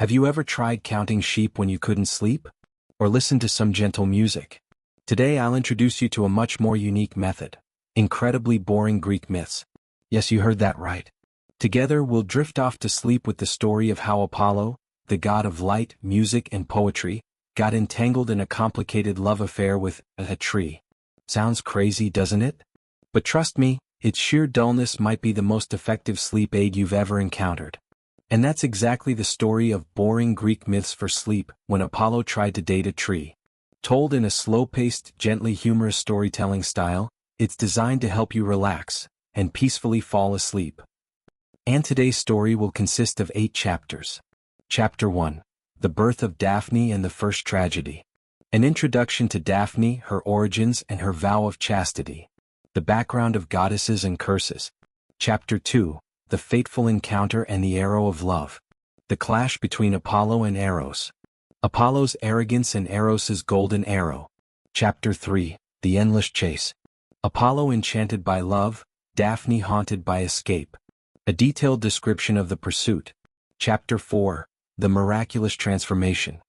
Have you ever tried counting sheep when you couldn't sleep? Or listened to some gentle music? Today I'll introduce you to a much more unique method. Incredibly boring Greek myths. Yes, you heard that right. Together we'll drift off to sleep with the story of how Apollo, the god of light, music and poetry, got entangled in a complicated love affair with a tree. Sounds crazy, doesn't it? But trust me, its sheer dullness might be the most effective sleep aid you've ever encountered. And that's exactly the story of boring Greek myths for sleep when Apollo tried to date a tree. Told in a slow-paced, gently humorous storytelling style, it's designed to help you relax and peacefully fall asleep. And today's story will consist of 8 chapters. Chapter 1. The Birth of Daphne and the First Tragedy. An introduction to Daphne, her origins and her vow of chastity. The background of goddesses and curses. Chapter 2. The Fateful Encounter and the Arrow of Love. The clash between Apollo and Eros. Apollo's arrogance and Eros's golden arrow. Chapter 3. The Endless Chase. Apollo enchanted by love, Daphne haunted by escape. A detailed description of the pursuit. Chapter 4. The Miraculous Transformation.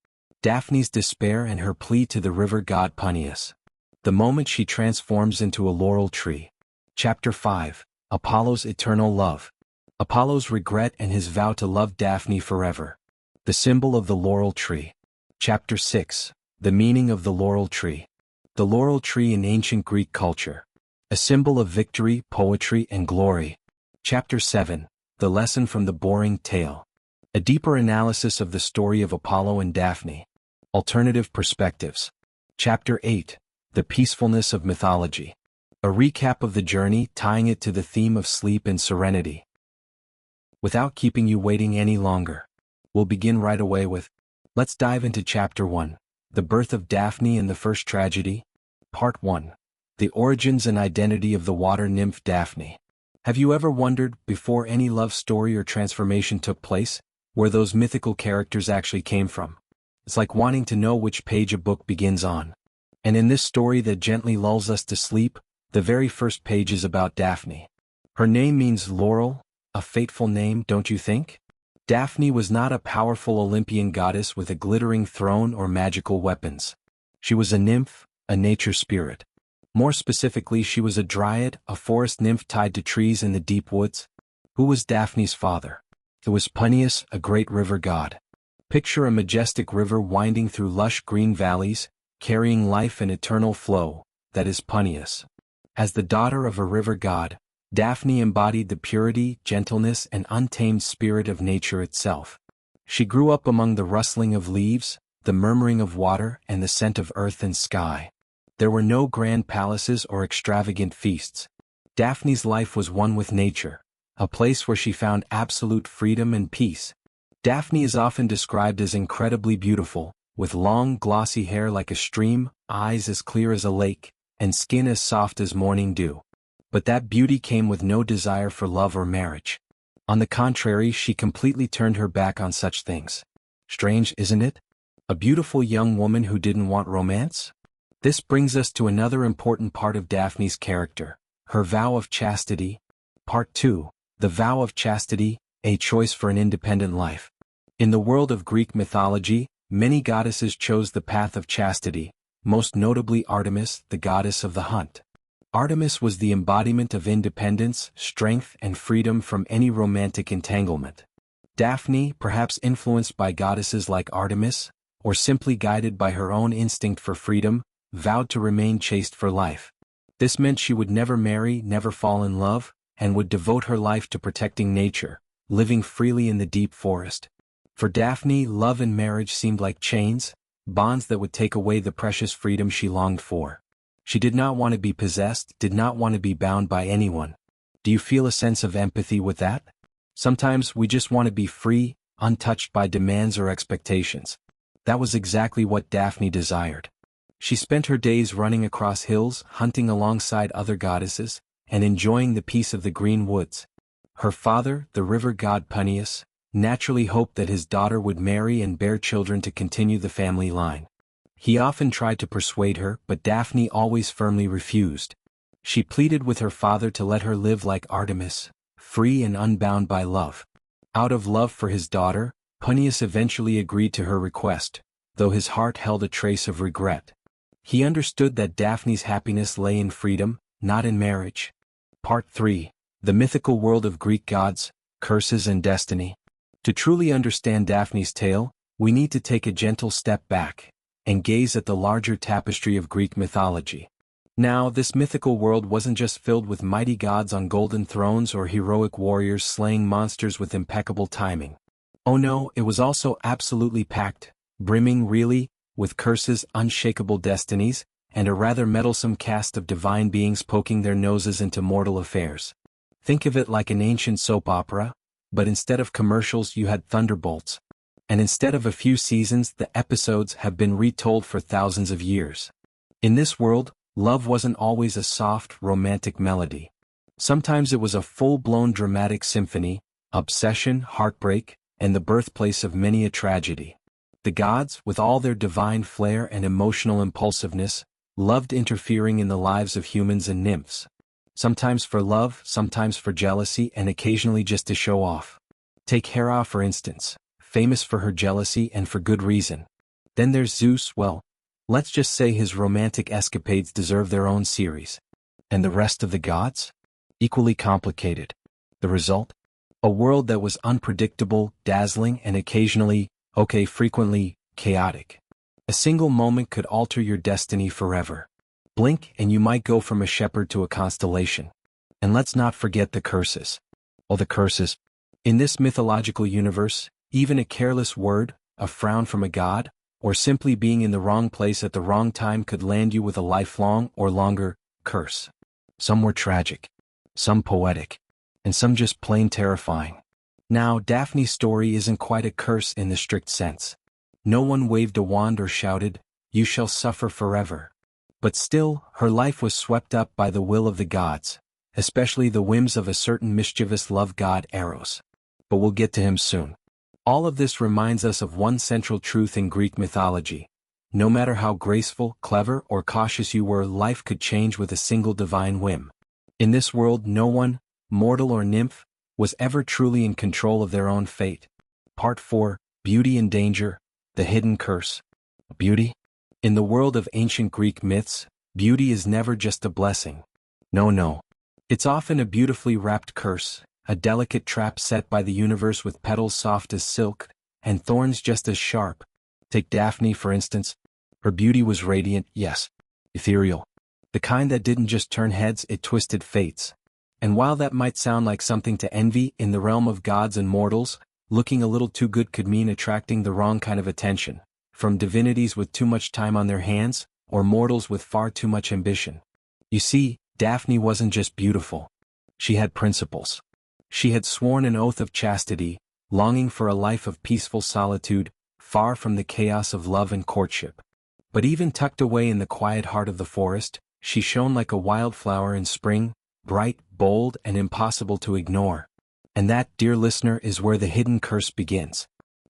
Daphne's despair and her plea to the river god Peacefulness. The moment she transforms into a laurel tree. Chapter 5. Apollo's eternal love. Apollo's regret and his vow to love Daphne forever. The symbol of the laurel tree. Chapter 6. The meaning of the laurel tree. The laurel tree in ancient Greek culture. A symbol of victory, poetry, and glory. Chapter 7. The lesson from the boring tale. A deeper analysis of the story of Apollo and Daphne. Alternative perspectives. Chapter 8. The Peacefulness of Mythology. A recap of the journey, tying it to the theme of sleep and serenity. Without keeping you waiting any longer, we'll begin right away with, let's dive into Chapter 1. The Birth of Daphne and the First Tragedy. Part 1. The Origins and Identity of the Water Nymph Daphne. Have you ever wondered, before any love story or transformation took place, where those mythical characters actually came from? It's like wanting to know which page a book begins on. And in this story that gently lulls us to sleep, the very first page is about Daphne. Her name means laurel, a fateful name, don't you think? Daphne was not a powerful Olympian goddess with a glittering throne or magical weapons. She was a nymph, a nature spirit. More specifically, she was a dryad, a forest nymph tied to trees in the deep woods. Who was Daphne's father? It was Peacefulness, a great river god. Picture a majestic river winding through lush green valleys, carrying life and eternal flow, that is Peacefulness. As the daughter of a river god, Daphne embodied the purity, gentleness, and untamed spirit of nature itself. She grew up among the rustling of leaves, the murmuring of water, and the scent of earth and sky. There were no grand palaces or extravagant feasts. Daphne's life was one with nature, a place where she found absolute freedom and peace. Daphne is often described as incredibly beautiful, with long, glossy hair like a stream, eyes as clear as a lake, and skin as soft as morning dew. But that beauty came with no desire for love or marriage. On the contrary, she completely turned her back on such things. Strange, isn't it? A beautiful young woman who didn't want romance? This brings us to another important part of Daphne's character, her vow of chastity. Part 2. The Vow of Chastity, a choice for an independent life. In the world of Greek mythology, many goddesses chose the path of chastity, most notably Artemis, the goddess of the hunt. Artemis was the embodiment of independence, strength, and freedom from any romantic entanglement. Daphne, perhaps influenced by goddesses like Artemis, or simply guided by her own instinct for freedom, vowed to remain chaste for life. This meant she would never marry, never fall in love, and would devote her life to protecting nature, living freely in the deep forest. For Daphne, love and marriage seemed like chains, bonds that would take away the precious freedom she longed for. She did not want to be possessed, did not want to be bound by anyone. Do you feel a sense of empathy with that? Sometimes we just want to be free, untouched by demands or expectations. That was exactly what Daphne desired. She spent her days running across hills, hunting alongside other goddesses, and enjoying the peace of the green woods. Her father, the river god Peacefulness, naturally hoped that his daughter would marry and bear children to continue the family line. He often tried to persuade her, but Daphne always firmly refused. She pleaded with her father to let her live like Artemis, free and unbound by love. Out of love for his daughter, Peneus eventually agreed to her request, though his heart held a trace of regret. He understood that Daphne's happiness lay in freedom, not in marriage. Part 3. The mythical world of Greek gods, curses and destiny. To truly understand Daphne's tale, we need to take a gentle step back and gaze at the larger tapestry of Greek mythology. Now, this mythical world wasn't just filled with mighty gods on golden thrones or heroic warriors slaying monsters with impeccable timing. Oh no, it was also absolutely packed, brimming really, with curses, unshakable destinies, and a rather meddlesome cast of divine beings poking their noses into mortal affairs. Think of it like an ancient soap opera, but instead of commercials you had thunderbolts. And instead of a few seasons, the episodes have been retold for thousands of years. In this world, love wasn't always a soft, romantic melody. Sometimes it was a full-blown dramatic symphony, obsession, heartbreak, and the birthplace of many a tragedy. The gods, with all their divine flair and emotional impulsiveness, loved interfering in the lives of humans and nymphs. Sometimes for love, sometimes for jealousy, and occasionally just to show off. Take Hera for instance, famous for her jealousy and for good reason. Then there's Zeus, well, let's just say his romantic escapades deserve their own series. And the rest of the gods? Equally complicated. The result? A world that was unpredictable, dazzling, and frequently, chaotic. A single moment could alter your destiny forever. Blink and you might go from a shepherd to a constellation. And let's not forget the curses. Oh, the curses. In this mythological universe, even a careless word, a frown from a god, or simply being in the wrong place at the wrong time could land you with a lifelong or longer curse. Some were tragic, some poetic, and some just plain terrifying. Now, Daphne's story isn't quite a curse in the strict sense. No one waved a wand or shouted, "You shall suffer forever." But still, her life was swept up by the will of the gods, especially the whims of a certain mischievous love god Eros. But we'll get to him soon. All of this reminds us of one central truth in Greek mythology. No matter how graceful, clever, or cautious you were, life could change with a single divine whim. In this world, no one, mortal or nymph, was ever truly in control of their own fate. Part 4. Beauty and Danger, the Hidden Curse. Beauty? In the world of ancient Greek myths, beauty is never just a blessing. No. It's often a beautifully wrapped curse, a delicate trap set by the universe with petals soft as silk, and thorns just as sharp. Take Daphne, for instance. Her beauty was radiant, yes, ethereal. The kind that didn't just turn heads, it twisted fates. And while that might sound like something to envy in the realm of gods and mortals, looking a little too good could mean attracting the wrong kind of attention, from divinities with too much time on their hands, or mortals with far too much ambition. You see, Daphne wasn't just beautiful. She had principles. She had sworn an oath of chastity, longing for a life of peaceful solitude, far from the chaos of love and courtship. But even tucked away in the quiet heart of the forest, she shone like a wildflower in spring, bright, bold, and impossible to ignore. And that, dear listener, is where the hidden curse begins.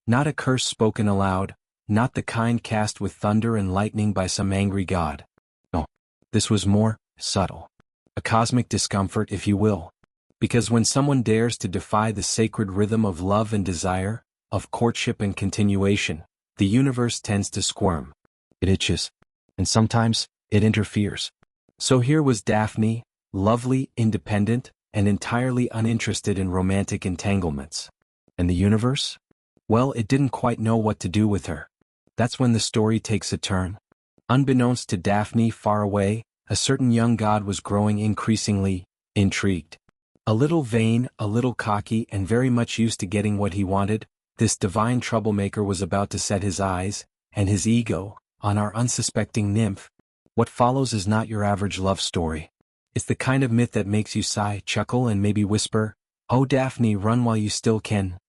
Not a curse spoken aloud, not the kind cast with thunder and lightning by some angry god. No, this was more subtle. A cosmic discomfort, if you will. Because when someone dares to defy the sacred rhythm of love and desire, of courtship and continuation, the universe tends to squirm. It itches. And sometimes, it interferes. So here was Daphne, lovely, independent, and entirely uninterested in romantic entanglements. And the universe? Well, it didn't quite know what to do with her. That's when the story takes a turn. Unbeknownst to Daphne, far away, a certain young god was growing increasingly intrigued. A little vain, a little cocky, and very much used to getting what he wanted, this divine troublemaker was about to set his eyes, and his ego, on our unsuspecting nymph. What follows is not your average love story. It's the kind of myth that makes you sigh, chuckle, and maybe whisper, "Oh Daphne, run while you still can."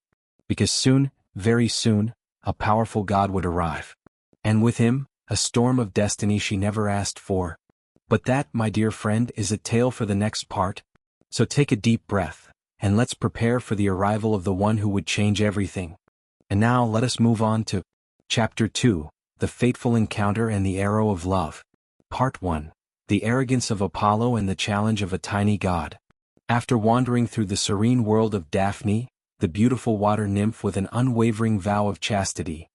Because soon, very soon, a powerful god would arrive. And with him, a storm of destiny she never asked for. But that, my dear friend, is a tale for the next part. So take a deep breath, and let's prepare for the arrival of the one who would change everything. And now let us move on to Chapter 2, The Fateful Encounter and the Arrow of Love. Part 1, The Arrogance of Apollo and the Challenge of a Tiny God. After wandering through the serene world of Daphne, the beautiful water nymph with an unwavering vow of chastity.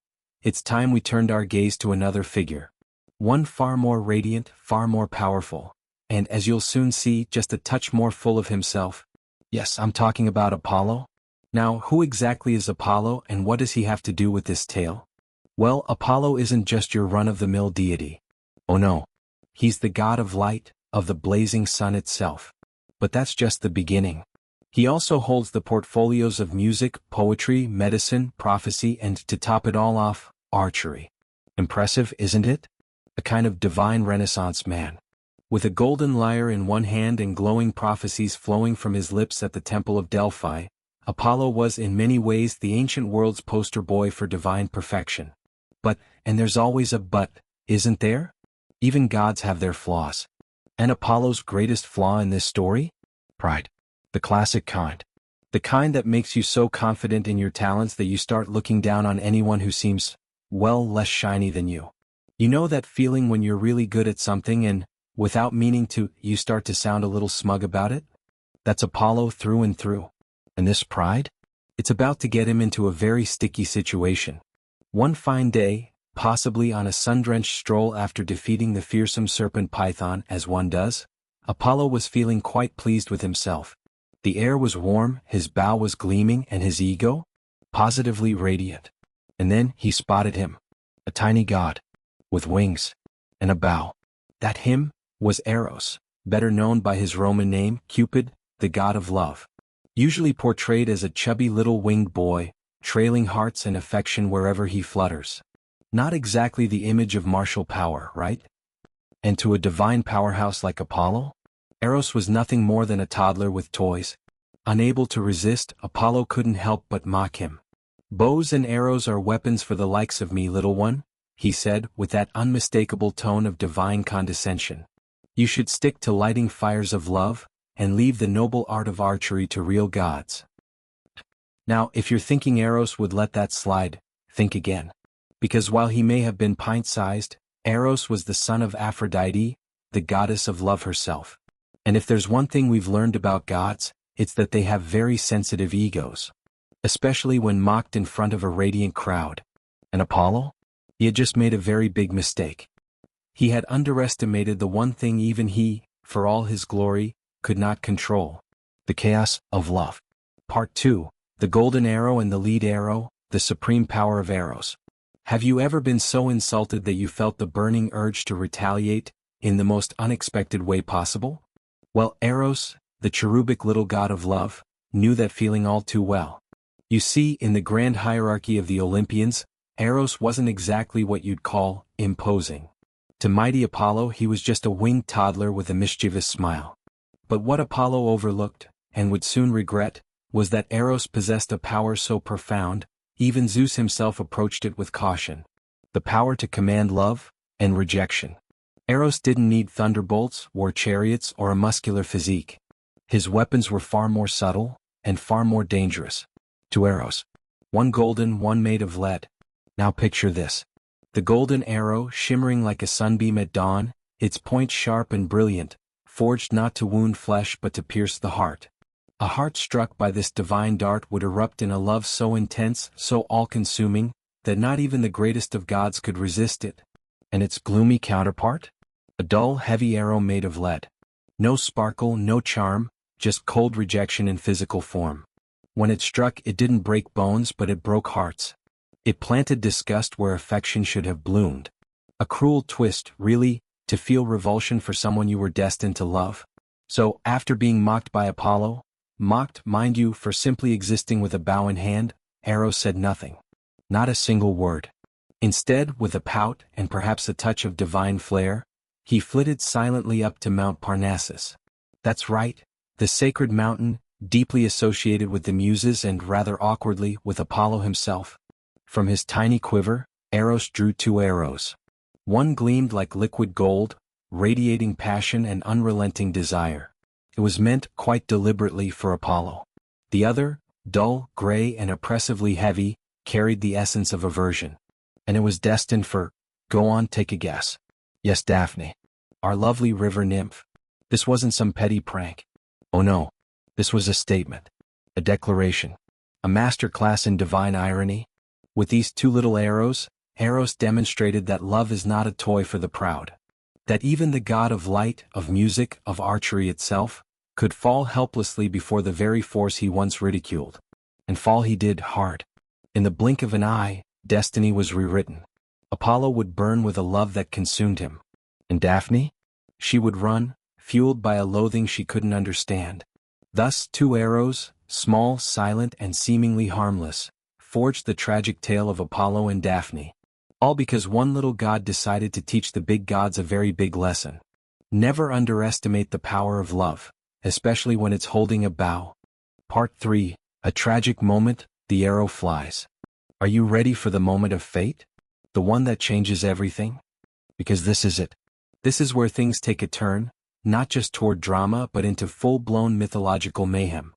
It's time we turned our gaze to another figure. One far more radiant, far more powerful, and as you'll soon see, just a touch more full of himself. Yes, I'm talking about Apollo. Now, who exactly is Apollo and what does he have to do with this tale? Well, Apollo isn't just your run-of-the-mill deity. Oh no. He's the god of light, of the blazing sun itself. But that's just the beginning. He also holds the portfolios of music, poetry, medicine, prophecy, and to top it all off, archery. Impressive, isn't it? A kind of divine Renaissance man. With a golden lyre in one hand and glowing prophecies flowing from his lips at the Temple of Delphi, Apollo was in many ways the ancient world's poster boy for divine perfection. But, and there's always a but, isn't there? Even gods have their flaws. And Apollo's greatest flaw in this story? Pride. The classic kind. The kind that makes you so confident in your talents that you start looking down on anyone who seems, well, less shiny than you. You know that feeling when you're really good at something and, without meaning to, you start to sound a little smug about it? That's Apollo through and through. And this pride? It's about to get him into a very sticky situation. One fine day, possibly on a sun-drenched stroll after defeating the fearsome serpent Python as one does, Apollo was feeling quite pleased with himself. The air was warm, his bow was gleaming, and his ego? Positively radiant. And then he spotted him. A tiny god. With wings. And a bow. That him was Eros, better known by his Roman name, Cupid, the god of love. Usually portrayed as a chubby little winged boy, trailing hearts and affection wherever he flutters. Not exactly the image of martial power, right? And to a divine powerhouse like Apollo? Eros was nothing more than a toddler with toys. Unable to resist, Apollo couldn't help but mock him. "Bows and arrows are weapons for the likes of me, little one," he said with that unmistakable tone of divine condescension. "You should stick to lighting fires of love, and leave the noble art of archery to real gods." Now, if you're thinking Eros would let that slide, think again. Because while he may have been pint-sized, Eros was the son of Aphrodite, the goddess of love herself. And if there's one thing we've learned about gods, it's that they have very sensitive egos. Especially when mocked in front of a radiant crowd. And Apollo? He had just made a very big mistake. He had underestimated the one thing even he, for all his glory, could not control. The chaos of love. Part 2. The golden arrow and the lead arrow, the supreme power of Eros. Have you ever been so insulted that you felt the burning urge to retaliate, in the most unexpected way possible? Well, Eros, the cherubic little god of love, knew that feeling all too well. You see, in the grand hierarchy of the Olympians, Eros wasn't exactly what you'd call imposing. To mighty Apollo he was just a winged toddler with a mischievous smile. But what Apollo overlooked, and would soon regret, was that Eros possessed a power so profound, even Zeus himself approached it with caution. The power to command love and rejection. Eros didn't need thunderbolts, war chariots, or a muscular physique. His weapons were far more subtle, and far more dangerous. To Eros. One golden, one made of lead. Now picture this. The golden arrow shimmering like a sunbeam at dawn, its point sharp and brilliant, forged not to wound flesh but to pierce the heart. A heart struck by this divine dart would erupt in a love so intense, so all-consuming, that not even the greatest of gods could resist it. And its gloomy counterpart? A dull, heavy arrow made of lead. No sparkle, no charm, just cold rejection in physical form. When it struck, it didn't break bones but it broke hearts. It planted disgust where affection should have bloomed. A cruel twist, really, to feel revulsion for someone you were destined to love. So, after being mocked by Apollo, mocked, mind you, for simply existing with a bow in hand, Eros said nothing. Not a single word. Instead, with a pout and perhaps a touch of divine flair, he flitted silently up to Mount Parnassus. That's right, the sacred mountain, deeply associated with the Muses and rather awkwardly with Apollo himself. From his tiny quiver, Eros drew 2 arrows. One gleamed like liquid gold, radiating passion and unrelenting desire. It was meant quite deliberately for Apollo. The other, dull, gray and oppressively heavy, carried the essence of aversion. And it was destined for, go on, take a guess. Yes, Daphne. Our lovely river nymph. This wasn't some petty prank. Oh no. This was a statement. A declaration. A masterclass in divine irony. With these two little arrows, Eros demonstrated that love is not a toy for the proud. That even the god of light, of music, of archery itself, could fall helplessly before the very force he once ridiculed. And fall he did hard. In the blink of an eye, destiny was rewritten. Apollo would burn with a love that consumed him. And Daphne? She would run, fueled by a loathing she couldn't understand. Thus, two arrows, small, silent, and seemingly harmless, forged the tragic tale of Apollo and Daphne. All because one little god decided to teach the big gods a very big lesson. Never underestimate the power of love, especially when it's holding a bow. Part 3, a tragic moment, the arrow flies. Are you ready for the moment of fate? The one that changes everything? Because this is it. This is where things take a turn, not just toward drama but into full-blown mythological mayhem.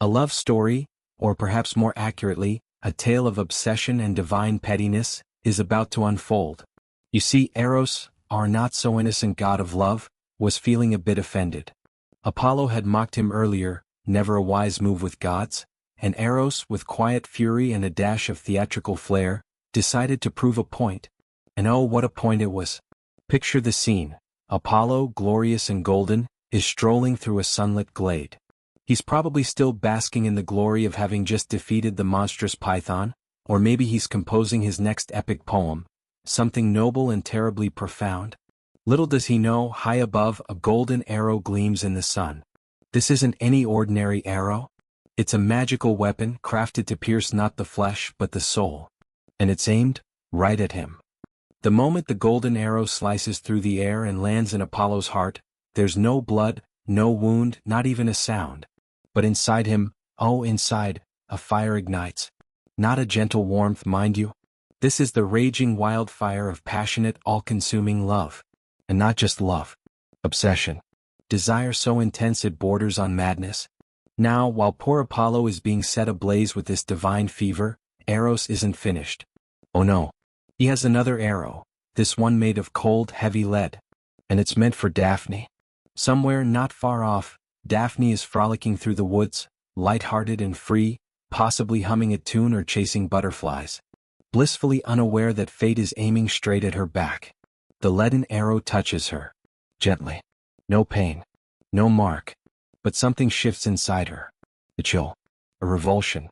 A love story, or perhaps more accurately, a tale of obsession and divine pettiness, is about to unfold. You see, Eros, our not-so-innocent god of love, was feeling a bit offended. Apollo had mocked him earlier, never a wise move with gods, and Eros, with quiet fury and a dash of theatrical flair, decided to prove a point. And oh, what a point it was. Picture the scene. Apollo, glorious and golden, is strolling through a sunlit glade. He's probably still basking in the glory of having just defeated the monstrous python, or maybe he's composing his next epic poem, something noble and terribly profound. Little does he know, high above, a golden arrow gleams in the sun. This isn't any ordinary arrow. It's a magical weapon crafted to pierce not the flesh but the soul. And it's aimed right at him. The moment the golden arrow slices through the air and lands in Apollo's heart, there's no blood, no wound, not even a sound. But inside him, oh inside, a fire ignites. Not a gentle warmth, mind you. This is the raging wildfire of passionate, all-consuming love. And not just love. Obsession. Desire so intense it borders on madness. Now, while poor Apollo is being set ablaze with this divine fever, Eros isn't finished. Oh no. He has another arrow, this one made of cold, heavy lead. And it's meant for Daphne. Somewhere not far off, Daphne is frolicking through the woods, light-hearted and free, possibly humming a tune or chasing butterflies. Blissfully unaware that fate is aiming straight at her back. The leaden arrow touches her. Gently. No pain. No mark. But something shifts inside her. A chill. A revulsion.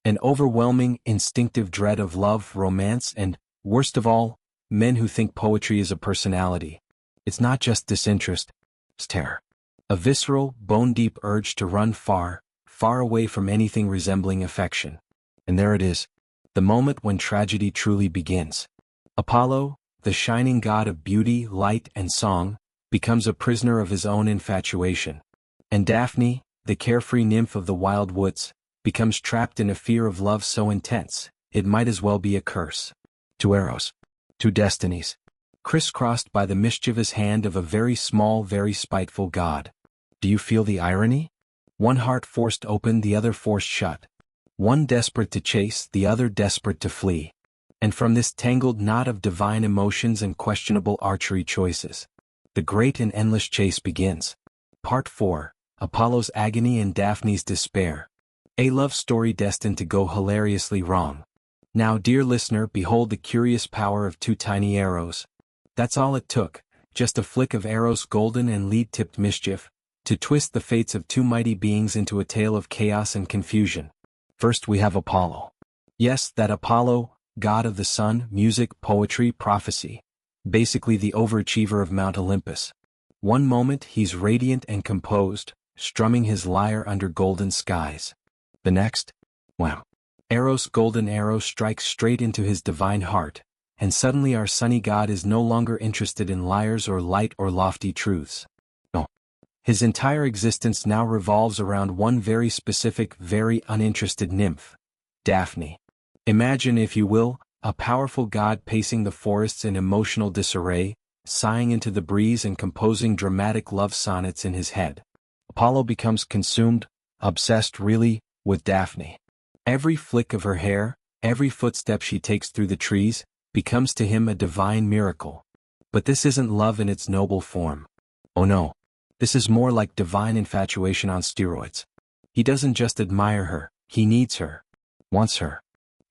An overwhelming, instinctive dread of love, romance, and, worst of all, men who think poetry is a personality. It's not just disinterest. It's terror. A visceral, bone-deep urge to run far, far away from anything resembling affection. And there it is. The moment when tragedy truly begins. Apollo, the shining god of beauty, light, and song, becomes a prisoner of his own infatuation. And Daphne, the carefree nymph of the wild woods, becomes trapped in a fear of love so intense, it might as well be a curse. Two arrows. Two destinies. Crisscrossed by the mischievous hand of a very small, very spiteful god. Do you feel the irony? One heart forced open, the other forced shut. One desperate to chase, the other desperate to flee. And from this tangled knot of divine emotions and questionable archery choices, the great and endless chase begins. Part 4, Apollo's agony and Daphne's despair. A love story destined to go hilariously wrong. Now, dear listener, behold the curious power of two tiny arrows. That's all it took, just a flick of Eros' golden and lead-tipped mischief, to twist the fates of two mighty beings into a tale of chaos and confusion. First we have Apollo. Yes, that Apollo, god of the sun, music, poetry, prophecy. Basically the overachiever of Mount Olympus. One moment he's radiant and composed, strumming his lyre under golden skies. The next, wham! Eros' golden arrow strikes straight into his divine heart, and suddenly our sunny god is no longer interested in lyres or light or lofty truths. No. His entire existence now revolves around one very specific, very uninterested nymph. Daphne. Imagine, if you will, a powerful god pacing the forests in emotional disarray, sighing into the breeze and composing dramatic love sonnets in his head. Apollo becomes consumed, obsessed really, with Daphne. Every flick of her hair, every footstep she takes through the trees, becomes to him a divine miracle. But this isn't love in its noble form. Oh no. This is more like divine infatuation on steroids. He doesn't just admire her, he needs her. Wants her.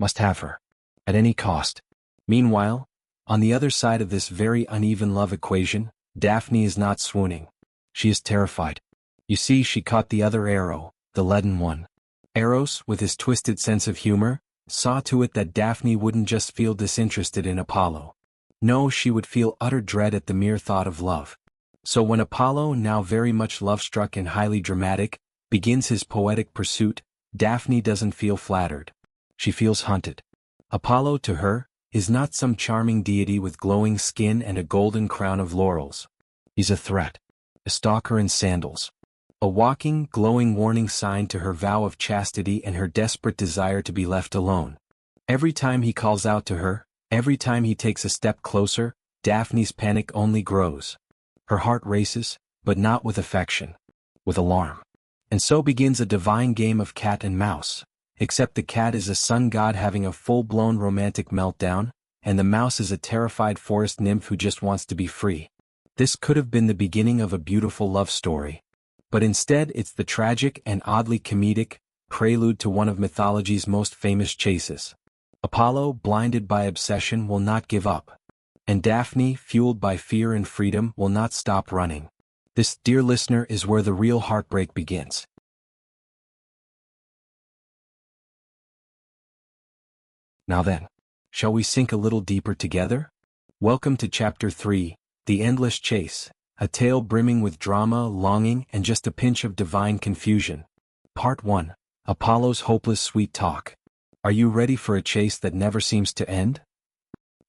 Must have her. At any cost. Meanwhile, on the other side of this very uneven love equation, Daphne is not swooning. She is terrified. You see, she caught the other arrow, the leaden one. Eros, with his twisted sense of humor, saw to it that Daphne wouldn't just feel disinterested in Apollo. No, she would feel utter dread at the mere thought of love. So when Apollo, now very much love-struck and highly dramatic, begins his poetic pursuit, Daphne doesn't feel flattered. She feels hunted. Apollo, to her, is not some charming deity with glowing skin and a golden crown of laurels. He's a threat. A stalker in sandals. A walking, glowing warning sign to her vow of chastity and her desperate desire to be left alone. Every time he calls out to her, every time he takes a step closer, Daphne's panic only grows. Her heart races, but not with affection. With alarm. And so begins a divine game of cat and mouse, except the cat is a sun god having a full-blown romantic meltdown, and the mouse is a terrified forest nymph who just wants to be free. This could have been the beginning of a beautiful love story. But instead it's the tragic and oddly comedic prelude to one of mythology's most famous chases. Apollo, blinded by obsession, will not give up. And Daphne, fueled by fear and freedom, will not stop running. This, dear listener, is where the real heartbreak begins. Now then, shall we sink a little deeper together? Welcome to Chapter 3, The Endless Chase, a tale brimming with drama, longing, and just a pinch of divine confusion. Part 1, Apollo's Hopeless Sweet Talk. Are you ready for a chase that never seems to end?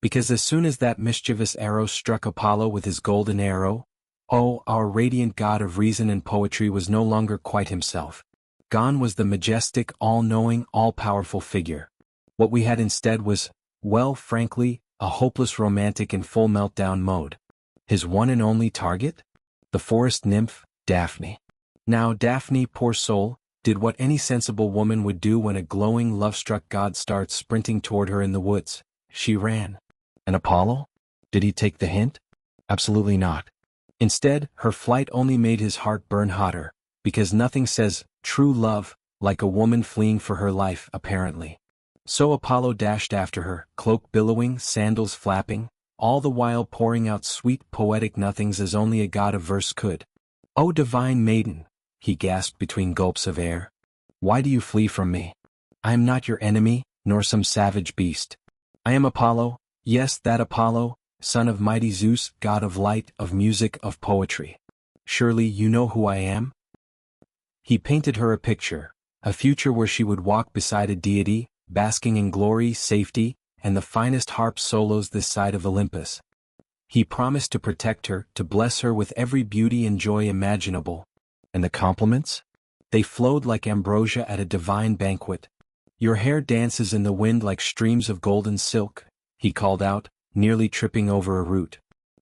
Because as soon as that mischievous arrow struck Apollo with his golden arrow, oh, our radiant god of reason and poetry was no longer quite himself. Gone was the majestic, all-knowing, all-powerful figure. What we had instead was, well, frankly, a hopeless romantic in full meltdown mode. His one and only target? The forest nymph, Daphne. Now Daphne, poor soul, did what any sensible woman would do when a glowing, love-struck god starts sprinting toward her in the woods. She ran. And Apollo? Did he take the hint? Absolutely not. Instead, her flight only made his heart burn hotter, because nothing says true love like a woman fleeing for her life, apparently. So Apollo dashed after her, cloak billowing, sandals flapping, all the while pouring out sweet poetic nothings as only a god of verse could. "O divine maiden," he gasped between gulps of air, "why do you flee from me? I am not your enemy, nor some savage beast. I am Apollo, yes, that Apollo, son of mighty Zeus, god of light, of music, of poetry. Surely you know who I am?" He painted her a picture, a future where she would walk beside a deity, basking in glory, safety, and the finest harp solos this side of Olympus. He promised to protect her, to bless her with every beauty and joy imaginable. And the compliments? They flowed like ambrosia at a divine banquet. "Your hair dances in the wind like streams of golden silk," he called out, nearly tripping over a root.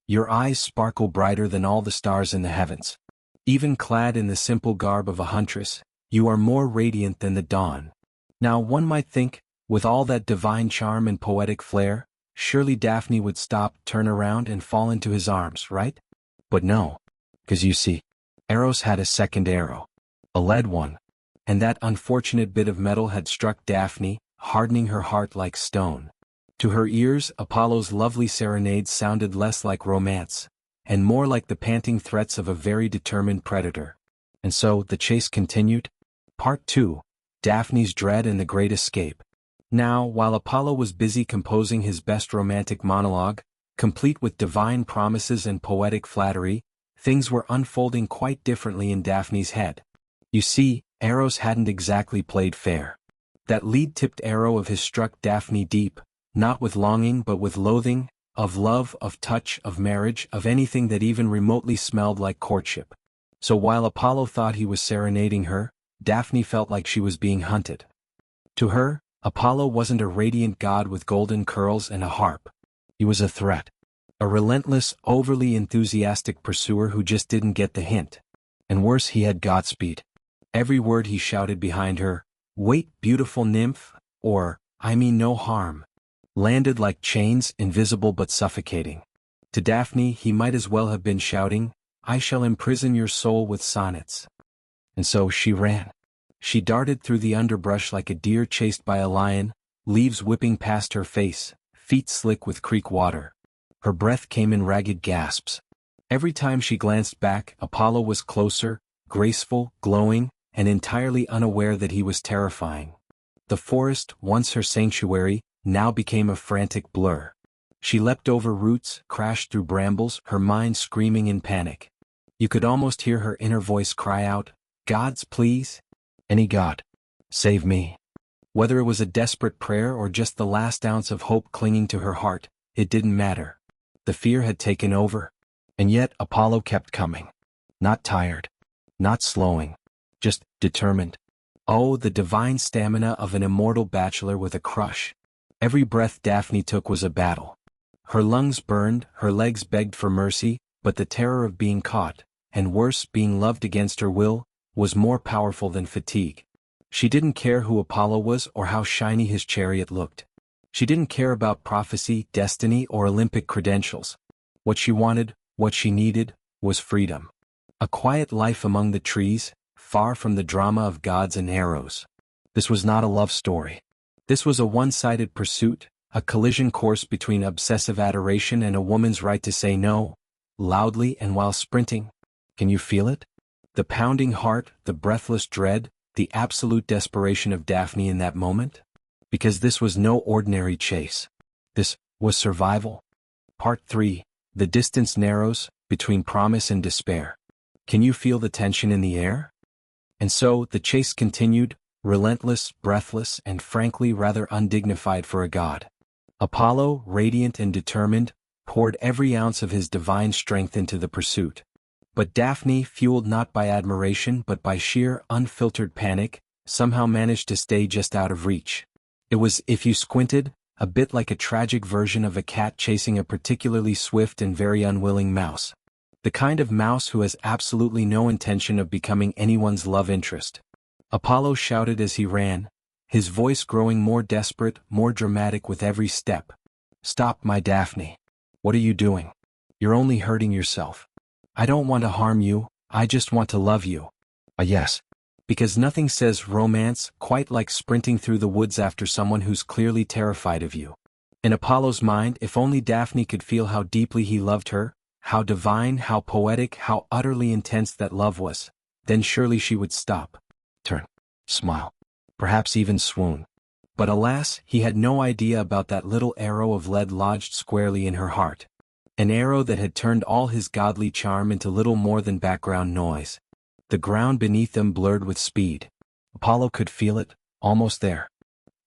"Your eyes sparkle brighter than all the stars in the heavens. Even clad in the simple garb of a huntress, you are more radiant than the dawn." Now one might think, with all that divine charm and poetic flair, surely Daphne would stop, turn around, and fall into his arms, right? But no. 'Cause you see, Eros had a second arrow. A lead one. And that unfortunate bit of metal had struck Daphne, hardening her heart like stone. To her ears, Apollo's lovely serenade sounded less like romance, and more like the panting threats of a very determined predator. And so, the chase continued. Part 2, Daphne's Dread and the Great Escape. Now, while Apollo was busy composing his best romantic monologue, complete with divine promises and poetic flattery, things were unfolding quite differently in Daphne's head. You see, Eros hadn't exactly played fair. That lead-tipped arrow of his struck Daphne deep, not with longing but with loathing, of love, of touch, of marriage, of anything that even remotely smelled like courtship. So while Apollo thought he was serenading her, Daphne felt like she was being hunted. To her, Apollo wasn't a radiant god with golden curls and a harp. He was a threat. A relentless, overly enthusiastic pursuer who just didn't get the hint. And worse, he had Godspeed. Every word he shouted behind her, "Wait, beautiful nymph," or, "I mean no harm," landed like chains, invisible but suffocating. To Daphne he might as well have been shouting, "I shall imprison your soul with sonnets." And so she ran. She darted through the underbrush like a deer chased by a lion, leaves whipping past her face, feet slick with creek water. Her breath came in ragged gasps. Every time she glanced back, Apollo was closer, graceful, glowing, and entirely unaware that he was terrifying. The forest, once her sanctuary, now became a frantic blur. She leapt over roots, crashed through brambles, her mind screaming in panic. You could almost hear her inner voice cry out, "Gods, please? Any God. Save me." Whether it was a desperate prayer or just the last ounce of hope clinging to her heart, it didn't matter. The fear had taken over. And yet Apollo kept coming. Not tired. Not slowing. Just determined. Oh, the divine stamina of an immortal bachelor with a crush. Every breath Daphne took was a battle. Her lungs burned, her legs begged for mercy, but the terror of being caught, and worse, being loved against her will, was more powerful than fatigue. She didn't care who Apollo was or how shiny his chariot looked. She didn't care about prophecy, destiny, or Olympic credentials. What she wanted, what she needed, was freedom. A quiet life among the trees, far from the drama of gods and arrows. This was not a love story. This was a one-sided pursuit, a collision course between obsessive adoration and a woman's right to say no, loudly and while sprinting. Can you feel it? The pounding heart, the breathless dread, the absolute desperation of Daphne in that moment? Because this was no ordinary chase. This was survival. Part 3. The distance narrows, between promise and despair. Can you feel the tension in the air? And so, the chase continued, relentless, breathless, and frankly rather undignified for a god. Apollo, radiant and determined, poured every ounce of his divine strength into the pursuit. But Daphne, fueled not by admiration but by sheer, unfiltered panic, somehow managed to stay just out of reach. It was, if you squinted, a bit like a tragic version of a cat chasing a particularly swift and very unwilling mouse. The kind of mouse who has absolutely no intention of becoming anyone's love interest. Apollo shouted as he ran, his voice growing more desperate, more dramatic with every step. "Stop, my Daphne. What are you doing? You're only hurting yourself. I don't want to harm you, I just want to love you." Yes. Because nothing says romance quite like sprinting through the woods after someone who's clearly terrified of you. In Apollo's mind, if only Daphne could feel how deeply he loved her, how divine, how poetic, how utterly intense that love was, then surely she would stop, turn, smile, perhaps even swoon. But alas, he had no idea about that little arrow of lead lodged squarely in her heart. An arrow that had turned all his godly charm into little more than background noise. The ground beneath them blurred with speed. Apollo could feel it, almost there.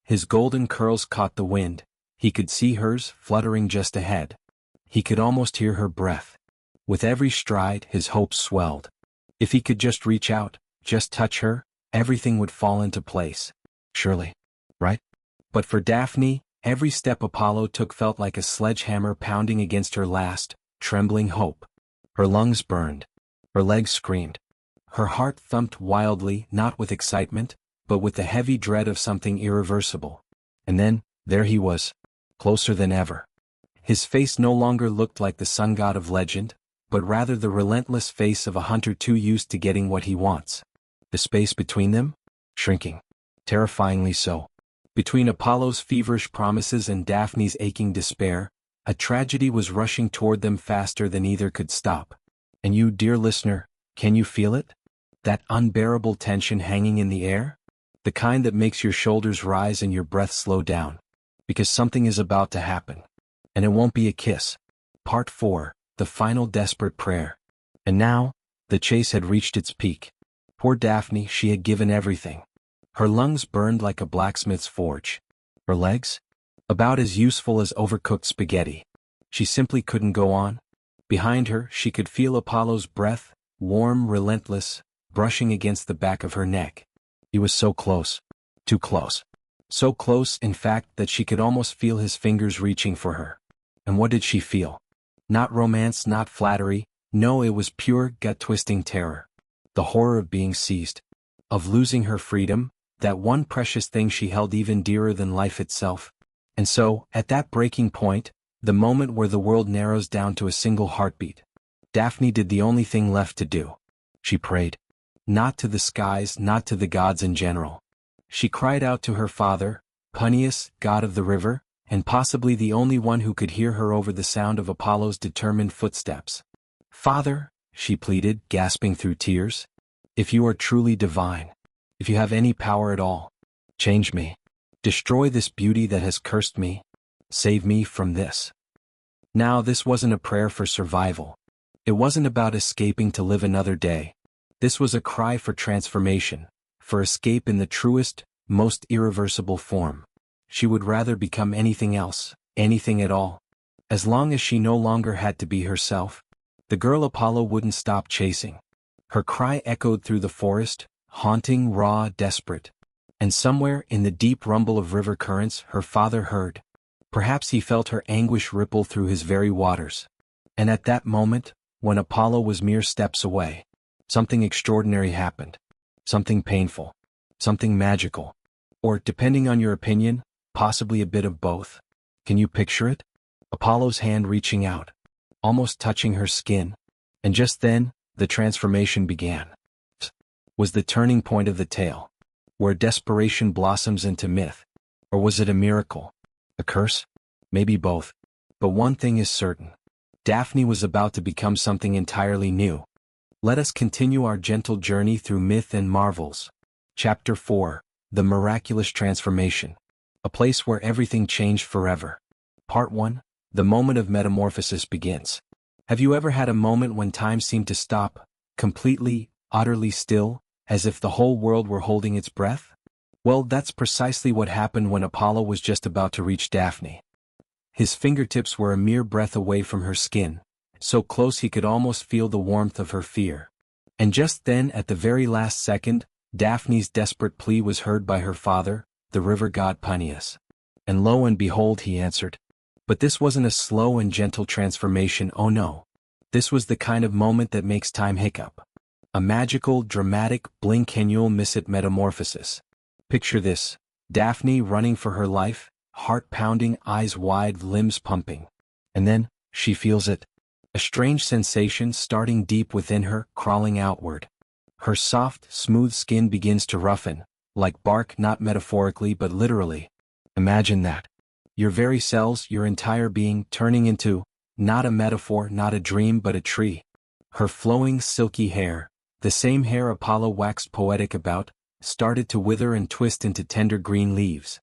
His golden curls caught the wind. He could see hers, fluttering just ahead. He could almost hear her breath. With every stride, his hopes swelled. If he could just reach out, just touch her, everything would fall into place. Surely. Right? But for Daphne, every step Apollo took felt like a sledgehammer pounding against her last, trembling hope. Her lungs burned. Her legs screamed. Her heart thumped wildly, not with excitement, but with the heavy dread of something irreversible. And then, there he was, closer than ever. His face no longer looked like the sun god of legend, but rather the relentless face of a hunter too used to getting what he wants. The space between them? Shrinking. Terrifyingly so. Between Apollo's feverish promises and Daphne's aching despair, a tragedy was rushing toward them faster than either could stop. And you, dear listener, can you feel it? That unbearable tension hanging in the air? The kind that makes your shoulders rise and your breath slow down. Because something is about to happen. And it won't be a kiss. Part 4, the final desperate prayer. And now, the chase had reached its peak. Poor Daphne, she had given everything. Her lungs burned like a blacksmith's forge. Her legs? About as useful as overcooked spaghetti. She simply couldn't go on. Behind her, she could feel Apollo's breath, warm, relentless, brushing against the back of her neck. He was so close. Too close. So close, in fact, that she could almost feel his fingers reaching for her. And what did she feel? Not romance, not flattery. No, it was pure, gut-twisting terror. The horror of being seized. Of losing her freedom, that one precious thing she held even dearer than life itself. And so, at that breaking point, the moment where the world narrows down to a single heartbeat, Daphne did the only thing left to do. She prayed. not to the skies, not to the gods in general. She cried out to her father, Peacefulness, god of the river, and possibly the only one who could hear her over the sound of Apollo's determined footsteps. "Father," she pleaded, gasping through tears, "if you are truly divine, if you have any power at all, change me. Destroy this beauty that has cursed me. Save me from this." Now this wasn't a prayer for survival. It wasn't about escaping to live another day. This was a cry for transformation, for escape in the truest, most irreversible form. She would rather become anything else, anything at all. As long as she no longer had to be herself, the girl Apollo wouldn't stop chasing. Her cry echoed through the forest, haunting, raw, desperate. And somewhere in the deep rumble of river currents her father heard. Perhaps he felt her anguish ripple through his very waters. And at that moment, when Apollo was mere steps away, something extraordinary happened. Something painful. Something magical. Or, depending on your opinion, possibly a bit of both. Can you picture it? Apollo's hand reaching out, almost touching her skin. And just then, the transformation began. It was the turning point of the tale, where desperation blossoms into myth. Or was it a miracle? A curse? Maybe both. But one thing is certain. Daphne was about to become something entirely new. Let us continue our gentle journey through myth and marvels. Chapter 4. The Miraculous Transformation. A place where everything changed forever. Part 1. The moment of metamorphosis begins. Have you ever had a moment when time seemed to stop, completely, utterly still, as if the whole world were holding its breath? Well, that's precisely what happened when Apollo was just about to reach Daphne. His fingertips were a mere breath away from her skin, so close he could almost feel the warmth of her fear. And just then, at the very last second, Daphne's desperate plea was heard by her father, the river god Peacefulness. And lo and behold, he answered. But this wasn't a slow and gentle transformation, oh no. This was the kind of moment that makes time hiccup. A magical, dramatic, blink-and-you'll-miss-it metamorphosis. Picture this, Daphne running for her life, heart pounding, eyes wide, limbs pumping. And then, she feels it. A strange sensation starting deep within her, crawling outward. Her soft, smooth skin begins to roughen, like bark, not metaphorically but literally. Imagine that. Your very cells, your entire being, turning into, not a metaphor, not a dream but a tree. Her flowing, silky hair, the same hair Apollo waxed poetic about, started to wither and twist into tender green leaves.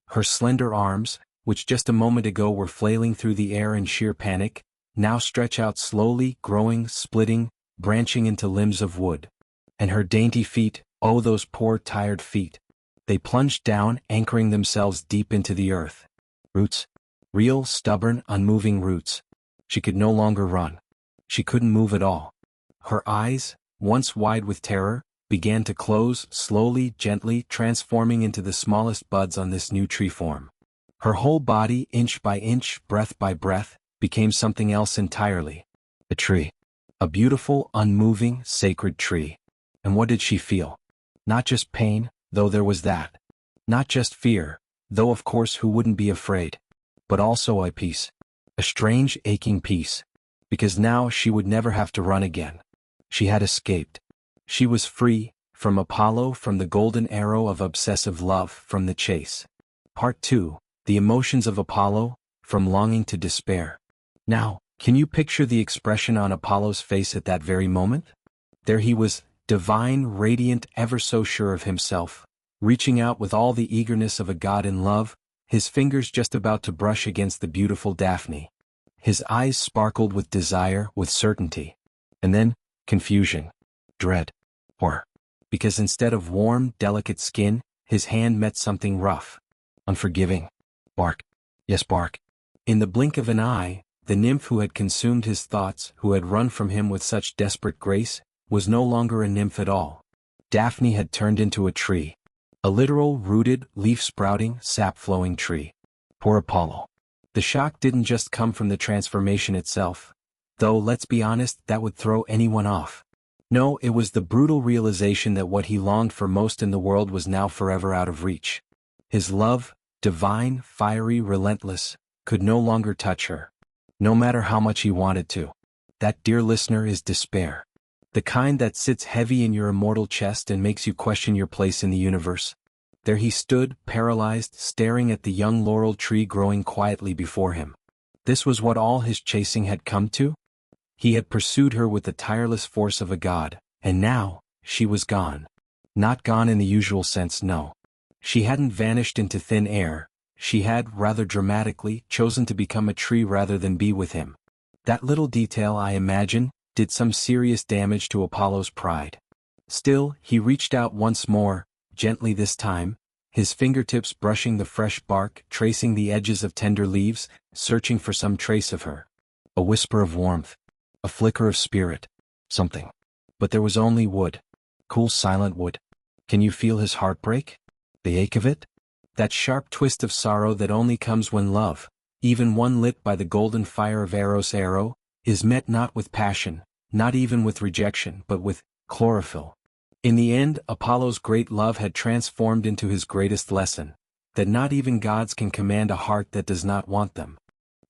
Her slender arms, which just a moment ago were flailing through the air in sheer panic, now stretch out slowly, growing, splitting, branching into limbs of wood. And her dainty feet, oh those poor tired feet. They plunged down, anchoring themselves deep into the earth. Roots. Real, stubborn, unmoving roots. She could no longer run. She couldn't move at all. Her eyes, once wide with terror, began to close, slowly, gently, transforming into the smallest buds on this new tree form. Her whole body, inch by inch, breath by breath, became something else entirely. A tree. A beautiful, unmoving, sacred tree. And what did she feel? Not just pain, though there was that. Not just fear, though of course who wouldn't be afraid. But also a peace. A strange, aching peace. Because now she would never have to run again. She had escaped. She was free, from Apollo, from the golden arrow of obsessive love, from the chase. Part 2. The emotions of Apollo, from longing to despair. Now, can you picture the expression on Apollo's face at that very moment? There he was, divine, radiant, ever so sure of himself, reaching out with all the eagerness of a god in love, his fingers just about to brush against the beautiful Daphne. His eyes sparkled with desire, with certainty. And then, confusion, dread, horror. Because instead of warm, delicate skin, his hand met something rough, unforgiving. Bark. Yes, bark. In the blink of an eye, the nymph who had consumed his thoughts, who had run from him with such desperate grace, was no longer a nymph at all. Daphne had turned into a tree. A literal, rooted, leaf-sprouting, sap-flowing tree. Poor Apollo. The shock didn't just come from the transformation itself. Though, let's be honest, that would throw anyone off. No, it was the brutal realization that what he longed for most in the world was now forever out of reach. His love, divine, fiery, relentless, could no longer touch her. No matter how much he wanted to. That, dear listener, is despair. The kind that sits heavy in your immortal chest and makes you question your place in the universe. There he stood, paralyzed, staring at the young laurel tree growing quietly before him. This was what all his chasing had come to? He had pursued her with the tireless force of a god, and now, she was gone. Not gone in the usual sense, no. She hadn't vanished into thin air, she had, rather dramatically, chosen to become a tree rather than be with him. That little detail, I imagine, did some serious damage to Apollo's pride. Still, he reached out once more, gently this time, his fingertips brushing the fresh bark, tracing the edges of tender leaves, searching for some trace of her. A whisper of warmth. A flicker of spirit. Something. But there was only wood. Cool, silent wood. Can you feel his heartbreak? The ache of it? That sharp twist of sorrow that only comes when love, even one lit by the golden fire of Eros arrow, is met not with passion, not even with rejection, but with chlorophyll. In the end, Apollo's great love had transformed into his greatest lesson, that not even gods can command a heart that does not want them.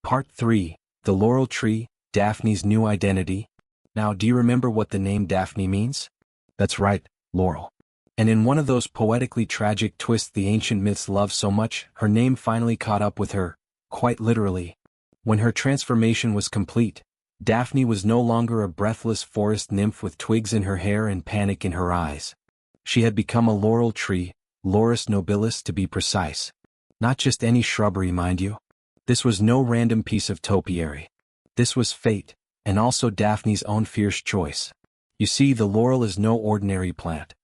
Part 3, The Laurel Tree, Daphne's New Identity. Now, do you remember what the name Daphne means? That's right, Laurel. And in one of those poetically tragic twists the ancient myths love so much, her name finally caught up with her, quite literally. When her transformation was complete, Daphne was no longer a breathless forest nymph with twigs in her hair and panic in her eyes. She had become a laurel tree, Laurus nobilis to be precise. Not just any shrubbery, mind you. This was no random piece of topiary. This was fate, and also Daphne's own fierce choice. You see, the laurel is no ordinary plant.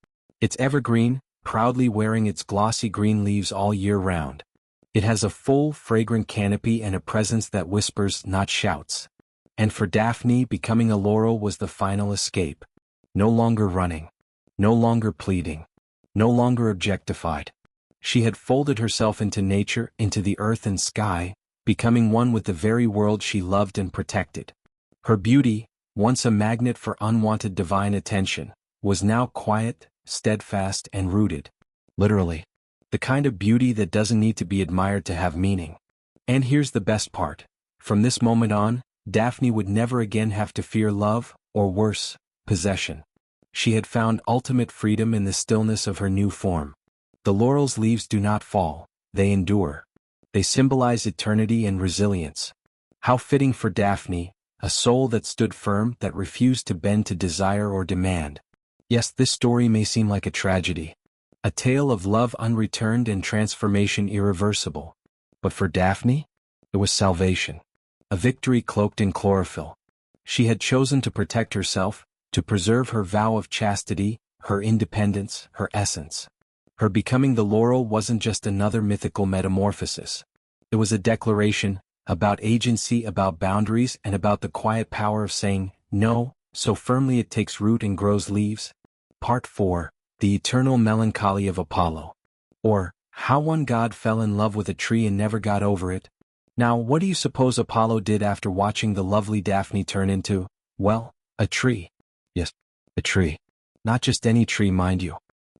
It's evergreen, proudly wearing its glossy green leaves all year round. It has a full, fragrant canopy and a presence that whispers, not shouts. And for Daphne, becoming a laurel was the final escape. No longer running. No longer pleading. No longer objectified. She had folded herself into nature, into the earth and sky, becoming one with the very world she loved and protected. Her beauty, once a magnet for unwanted divine attention, was now quiet, steadfast and rooted. Literally. The kind of beauty that doesn't need to be admired to have meaning. And here's the best part. From this moment on, Daphne would never again have to fear love, or worse, possession. She had found ultimate freedom in the stillness of her new form. The laurel's leaves do not fall, they endure. They symbolize eternity and resilience. How fitting for Daphne, a soul that stood firm, that refused to bend to desire or demand. Yes, this story may seem like a tragedy. A tale of love unreturned and transformation irreversible. But for Daphne, it was salvation. A victory cloaked in chlorophyll. She had chosen to protect herself, to preserve her vow of chastity, her independence, her essence. Her becoming the laurel wasn't just another mythical metamorphosis. It was a declaration, about agency, about boundaries, and about the quiet power of saying, no, so firmly it takes root and grows leaves. Part 4, The Eternal Melancholy of Apollo. Or, how one god fell in love with a tree and never got over it. Now, what do you suppose Apollo did after watching the lovely Daphne turn into, well, a tree? Yes, a tree. Not just any tree, mind you.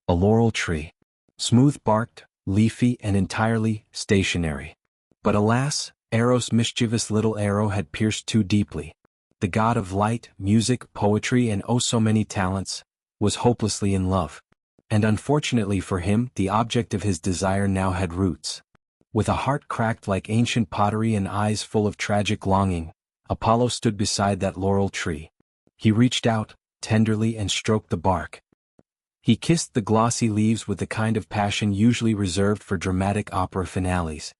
A laurel tree. Smooth-barked, leafy, and entirely stationary. But alas, Eros' mischievous little arrow had pierced too deeply. The god of light, music, poetry, and oh so many talents, was hopelessly in love. And unfortunately for him, the object of his desire now had roots. With a heart cracked like ancient pottery and eyes full of tragic longing, Apollo stood beside that laurel tree. He reached out, tenderly, and stroked the bark. He kissed the glossy leaves with the kind of passion usually reserved for dramatic opera finales.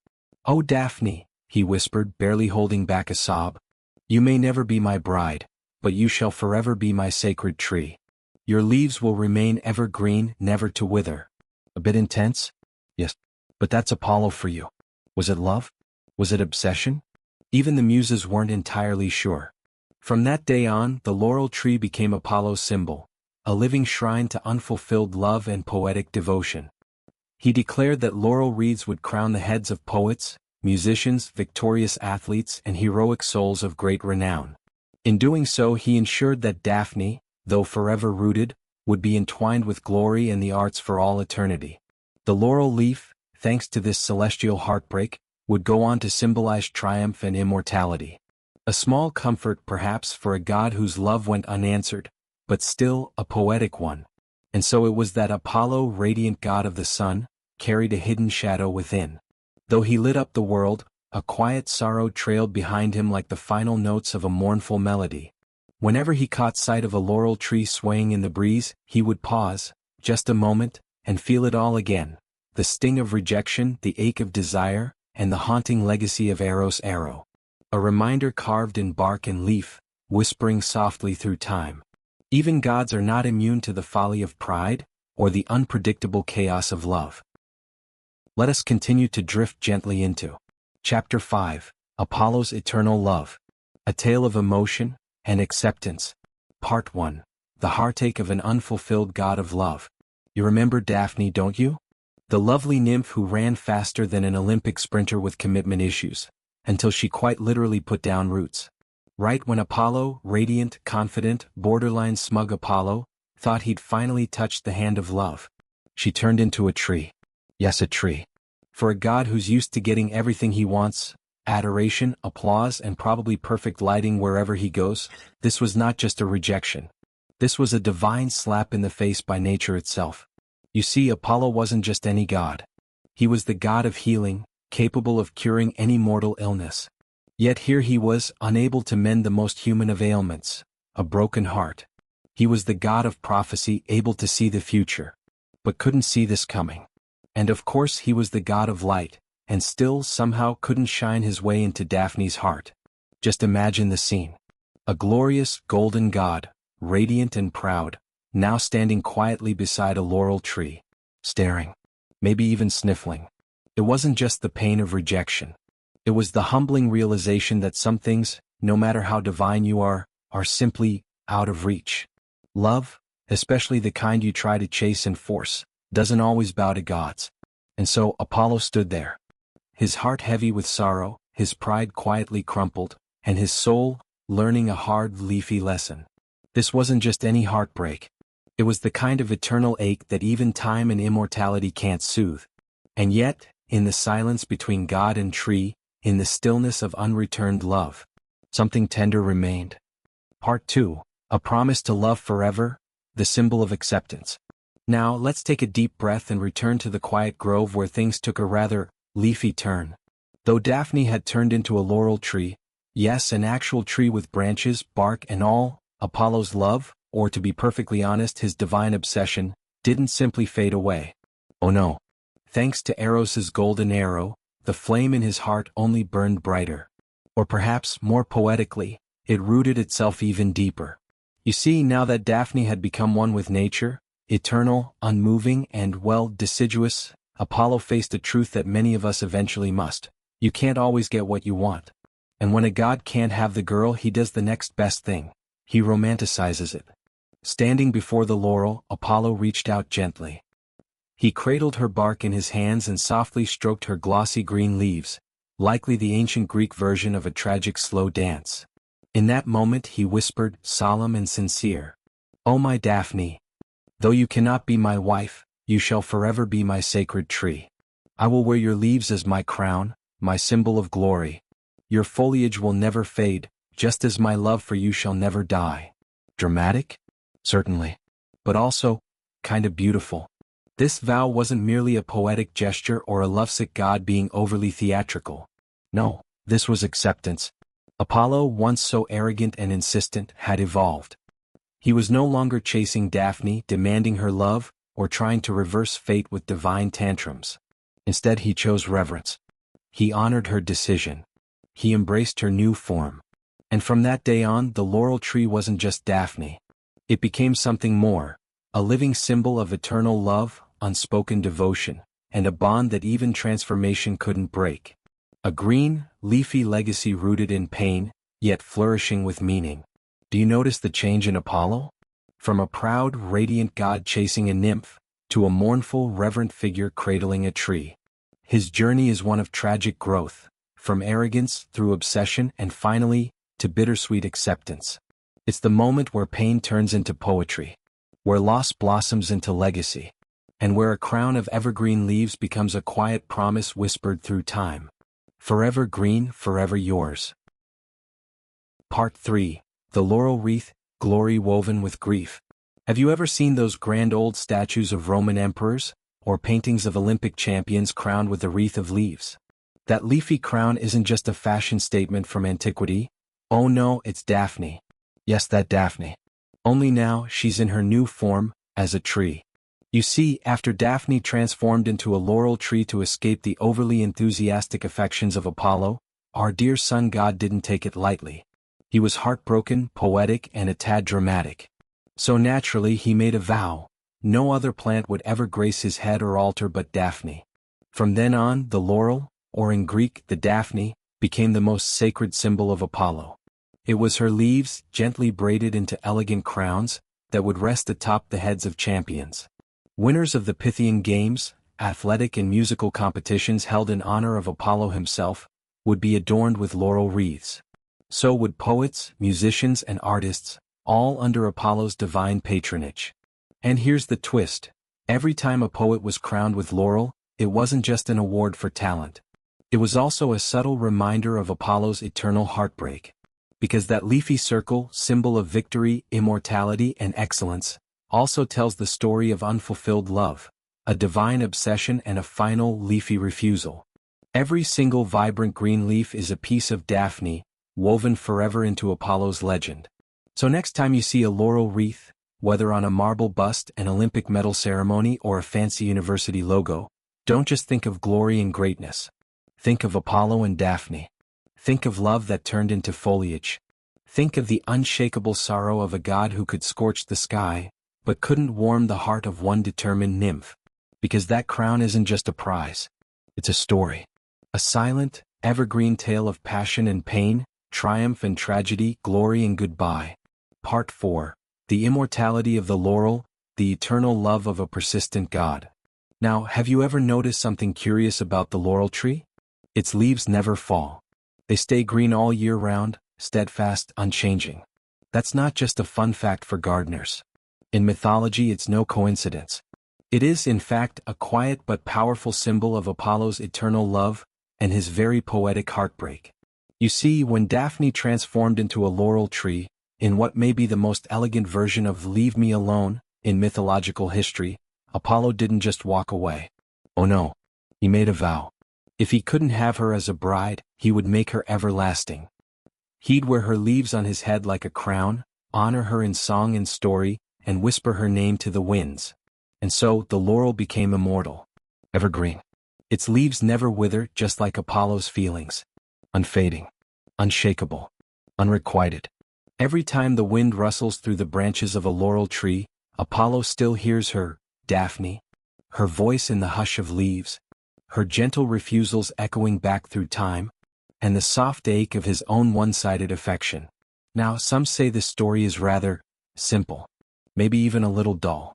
"Oh, Daphne," he whispered, barely holding back a sob. "You may never be my bride, but you shall forever be my sacred tree. Your leaves will remain evergreen, never to wither." A bit intense? Yes. But that's Apollo for you. Was it love? Was it obsession? Even the muses weren't entirely sure. From that day on, the laurel tree became Apollo's symbol, a living shrine to unfulfilled love and poetic devotion. He declared that laurel wreaths would crown the heads of poets, musicians, victorious athletes, and heroic souls of great renown. In doing so, he ensured that Daphne, though forever rooted, would be entwined with glory and the arts for all eternity. The laurel leaf, thanks to this celestial heartbreak, would go on to symbolize triumph and immortality. A small comfort perhaps for a god whose love went unanswered, but still a poetic one. And so it was that Apollo, radiant god of the sun, carried a hidden shadow within. Though he lit up the world, a quiet sorrow trailed behind him like the final notes of a mournful melody. Whenever he caught sight of a laurel tree swaying in the breeze, he would pause, just a moment, and feel it all again. The sting of rejection, the ache of desire, and the haunting legacy of Eros' arrow. A reminder carved in bark and leaf, whispering softly through time. Even gods are not immune to the folly of pride, or the unpredictable chaos of love. Let us continue to drift gently into Chapter 5, Apollo's Eternal Love. A Tale of Emotion and Acceptance. Part 1. The Heartache of an Unfulfilled God of Love. You remember Daphne, don't you? The lovely nymph who ran faster than an Olympic sprinter with commitment issues, until she quite literally put down roots. Right when Apollo, radiant, confident, borderline smug Apollo, thought he'd finally touched the hand of love, she turned into a tree. Yes, a tree. For a god who's used to getting everything he wants, adoration, applause, and probably perfect lighting wherever he goes, this was not just a rejection. This was a divine slap in the face by nature itself. You see, Apollo wasn't just any god. He was the god of healing, capable of curing any mortal illness. Yet here he was, unable to mend the most human of ailments, a broken heart. He was the god of prophecy, able to see the future, but couldn't see this coming. And of course he was the god of light, and still somehow couldn't shine his way into Daphne's heart. Just imagine the scene. A glorious, golden god, radiant and proud, now standing quietly beside a laurel tree, staring, maybe even sniffling. It wasn't just the pain of rejection. It was the humbling realization that some things, no matter how divine you are simply out of reach. Love, especially the kind you try to chase and force, doesn't always bow to gods. And so Apollo stood there, his heart heavy with sorrow, his pride quietly crumpled, and his soul learning a hard, leafy lesson. This wasn't just any heartbreak. It was the kind of eternal ache that even time and immortality can't soothe. And yet, in the silence between god and tree, in the stillness of unreturned love, something tender remained. Part 2, a promise to love forever, the symbol of acceptance. Now let's take a deep breath and return to the quiet grove where things took a rather leafy turn. Though Daphne had turned into a laurel tree, yes, an actual tree with branches, bark and all, Apollo's love, or to be perfectly honest, his divine obsession, didn't simply fade away. Oh no. Thanks to Eros's golden arrow, the flame in his heart only burned brighter. Or perhaps, more poetically, it rooted itself even deeper. You see, now that Daphne had become one with nature, eternal, unmoving, and, well, deciduous, Apollo faced a truth that many of us eventually must. You can't always get what you want. And when a god can't have the girl, he does the next best thing. He romanticizes it. Standing before the laurel, Apollo reached out gently. He cradled her bark in his hands and softly stroked her glossy green leaves, likely the ancient Greek version of a tragic slow dance. In that moment he whispered, solemn and sincere, "O my Daphne, though you cannot be my wife, you shall forever be my sacred tree. I will wear your leaves as my crown, my symbol of glory. Your foliage will never fade, just as my love for you shall never die." Dramatic? Certainly. But also, kind of beautiful. This vow wasn't merely a poetic gesture or a lovesick god being overly theatrical. No, this was acceptance. Apollo, once so arrogant and insistent, had evolved. He was no longer chasing Daphne, demanding her love, or trying to reverse fate with divine tantrums. Instead he chose reverence. He honored her decision. He embraced her new form. And from that day on, the laurel tree wasn't just Daphne. It became something more, a living symbol of eternal love, unspoken devotion, and a bond that even transformation couldn't break. A green, leafy legacy rooted in pain, yet flourishing with meaning. Do you notice the change in Apollo? From a proud, radiant god chasing a nymph, to a mournful, reverent figure cradling a tree. His journey is one of tragic growth, from arrogance through obsession and finally, to bittersweet acceptance. It's the moment where pain turns into poetry, where loss blossoms into legacy, and where a crown of evergreen leaves becomes a quiet promise whispered through time. Forever green, forever yours. Part 3, the laurel wreath, glory woven with grief. Have you ever seen those grand old statues of Roman emperors, or paintings of Olympic champions crowned with a wreath of leaves? That leafy crown isn't just a fashion statement from antiquity. Oh no, it's Daphne. Yes, that Daphne. Only now, she's in her new form, as a tree. You see, after Daphne transformed into a laurel tree to escape the overly enthusiastic affections of Apollo, our dear sun god didn't take it lightly. He was heartbroken, poetic, and a tad dramatic. So naturally he made a vow. No other plant would ever grace his head or altar but Daphne. From then on, the laurel, or in Greek the Daphne, became the most sacred symbol of Apollo. It was her leaves, gently braided into elegant crowns, that would rest atop the heads of champions. Winners of the Pythian Games, athletic and musical competitions held in honor of Apollo himself, would be adorned with laurel wreaths. So would poets, musicians, and artists, all under Apollo's divine patronage. And here's the twist. Every time a poet was crowned with laurel, it wasn't just an award for talent. It was also a subtle reminder of Apollo's eternal heartbreak. Because that leafy circle, symbol of victory, immortality, and excellence, also tells the story of unfulfilled love, a divine obsession, and a final, leafy refusal. Every single vibrant green leaf is a piece of Daphne, woven forever into Apollo's legend. So next time you see a laurel wreath, whether on a marble bust, an Olympic medal ceremony, or a fancy university logo, don't just think of glory and greatness. Think of Apollo and Daphne. Think of love that turned into foliage. Think of the unshakable sorrow of a god who could scorch the sky, but couldn't warm the heart of one determined nymph. Because that crown isn't just a prize. It's a story. A silent, evergreen tale of passion and pain, triumph and tragedy, glory and goodbye. Part 4. The immortality of the laurel, the eternal love of a persistent god. Now, have you ever noticed something curious about the laurel tree? Its leaves never fall. They stay green all year round, steadfast, unchanging. That's not just a fun fact for gardeners. In mythology, it's no coincidence. It is, in fact, a quiet but powerful symbol of Apollo's eternal love and his very poetic heartbreak. You see, when Daphne transformed into a laurel tree, in what may be the most elegant version of "Leave Me Alone" in mythological history, Apollo didn't just walk away. Oh no, he made a vow. If he couldn't have her as a bride, he would make her everlasting. He'd wear her leaves on his head like a crown, honor her in song and story, and whisper her name to the winds. And so, the laurel became immortal. Evergreen. Its leaves never wither, just like Apollo's feelings. Unfading. Unshakable. Unrequited. Every time the wind rustles through the branches of a laurel tree, Apollo still hears her, Daphne. Her voice in the hush of leaves. Her gentle refusals echoing back through time, and the soft ache of his own one-sided affection. Now, some say this story is rather simple, maybe even a little dull.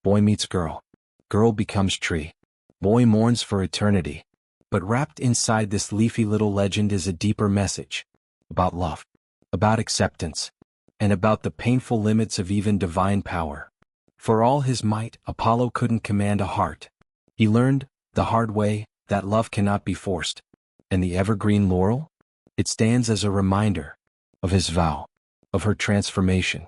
Boy meets girl. Girl becomes tree. Boy mourns for eternity. But wrapped inside this leafy little legend is a deeper message. About love. About acceptance. And about the painful limits of even divine power. For all his might, Apollo couldn't command a heart. He learned, the hard way, that love cannot be forced. And the evergreen laurel? It stands as a reminder of his vow, of her transformation,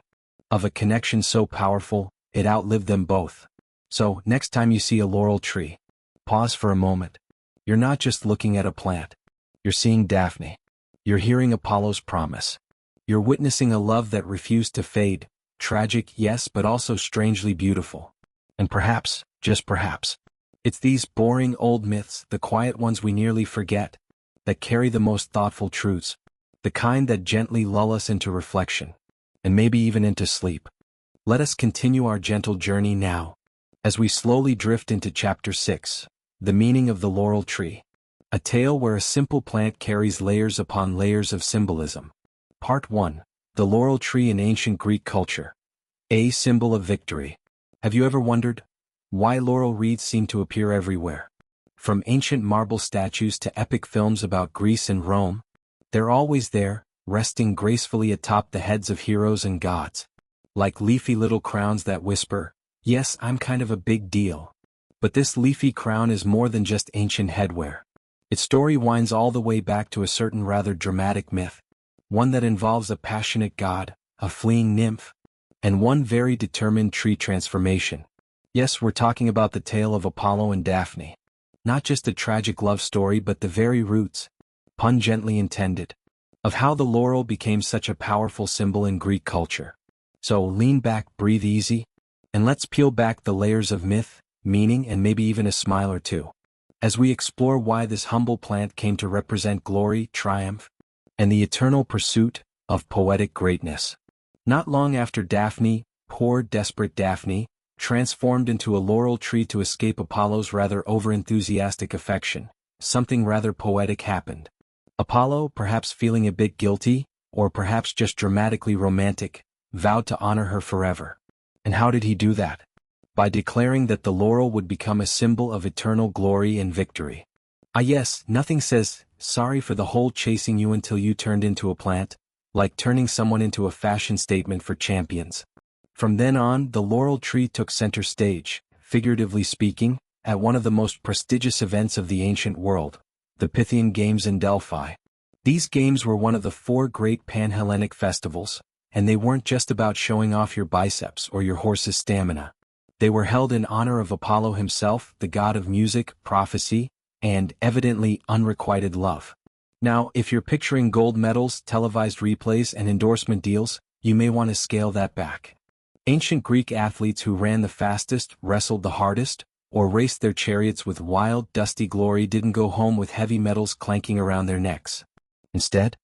of a connection so powerful, it outlived them both. So, next time you see a laurel tree, pause for a moment. You're not just looking at a plant. You're seeing Daphne. You're hearing Apollo's promise. You're witnessing a love that refused to fade, tragic, yes, but also strangely beautiful. And perhaps, just perhaps, it's these boring old myths, the quiet ones we nearly forget, that carry the most thoughtful truths, the kind that gently lull us into reflection, and maybe even into sleep. Let us continue our gentle journey now, as we slowly drift into Chapter 6, The Meaning of the Laurel Tree, a tale where a simple plant carries layers upon layers of symbolism. Part 1, The Laurel Tree in Ancient Greek Culture. A symbol of victory. Have you ever wondered why laurel wreaths seem to appear everywhere? From ancient marble statues to epic films about Greece and Rome, they're always there, resting gracefully atop the heads of heroes and gods. Like leafy little crowns that whisper, "Yes, I'm kind of a big deal." But this leafy crown is more than just ancient headwear. Its story winds all the way back to a certain rather dramatic myth, one that involves a passionate god, a fleeing nymph, and one very determined tree transformation. Yes, we're talking about the tale of Apollo and Daphne. Not just a tragic love story but the very roots, pun gently intended, of how the laurel became such a powerful symbol in Greek culture. So lean back, breathe easy, and let's peel back the layers of myth, meaning and maybe even a smile or two, as we explore why this humble plant came to represent glory, triumph, and the eternal pursuit of poetic greatness. Not long after Daphne, poor desperate Daphne, transformed into a laurel tree to escape Apollo's rather overenthusiastic affection, something rather poetic happened. Apollo, perhaps feeling a bit guilty, or perhaps just dramatically romantic, vowed to honor her forever. And how did he do that? By declaring that the laurel would become a symbol of eternal glory and victory. Ah yes, nothing says, sorry for the whole chasing you until you turned into a plant, like turning someone into a fashion statement for champions. From then on, the laurel tree took center stage, figuratively speaking, at one of the most prestigious events of the ancient world, the Pythian Games in Delphi. These games were one of the 4 great pan-Hellenic festivals, and they weren't just about showing off your biceps or your horse's stamina. They were held in honor of Apollo himself, the god of music, prophecy, and, evidently, unrequited love. Now, if you're picturing gold medals, televised replays, and endorsement deals, you may want to scale that back. Ancient Greek athletes who ran the fastest, wrestled the hardest, or raced their chariots with wild, dusty glory didn't go home with heavy medals clanking around their necks. Instead,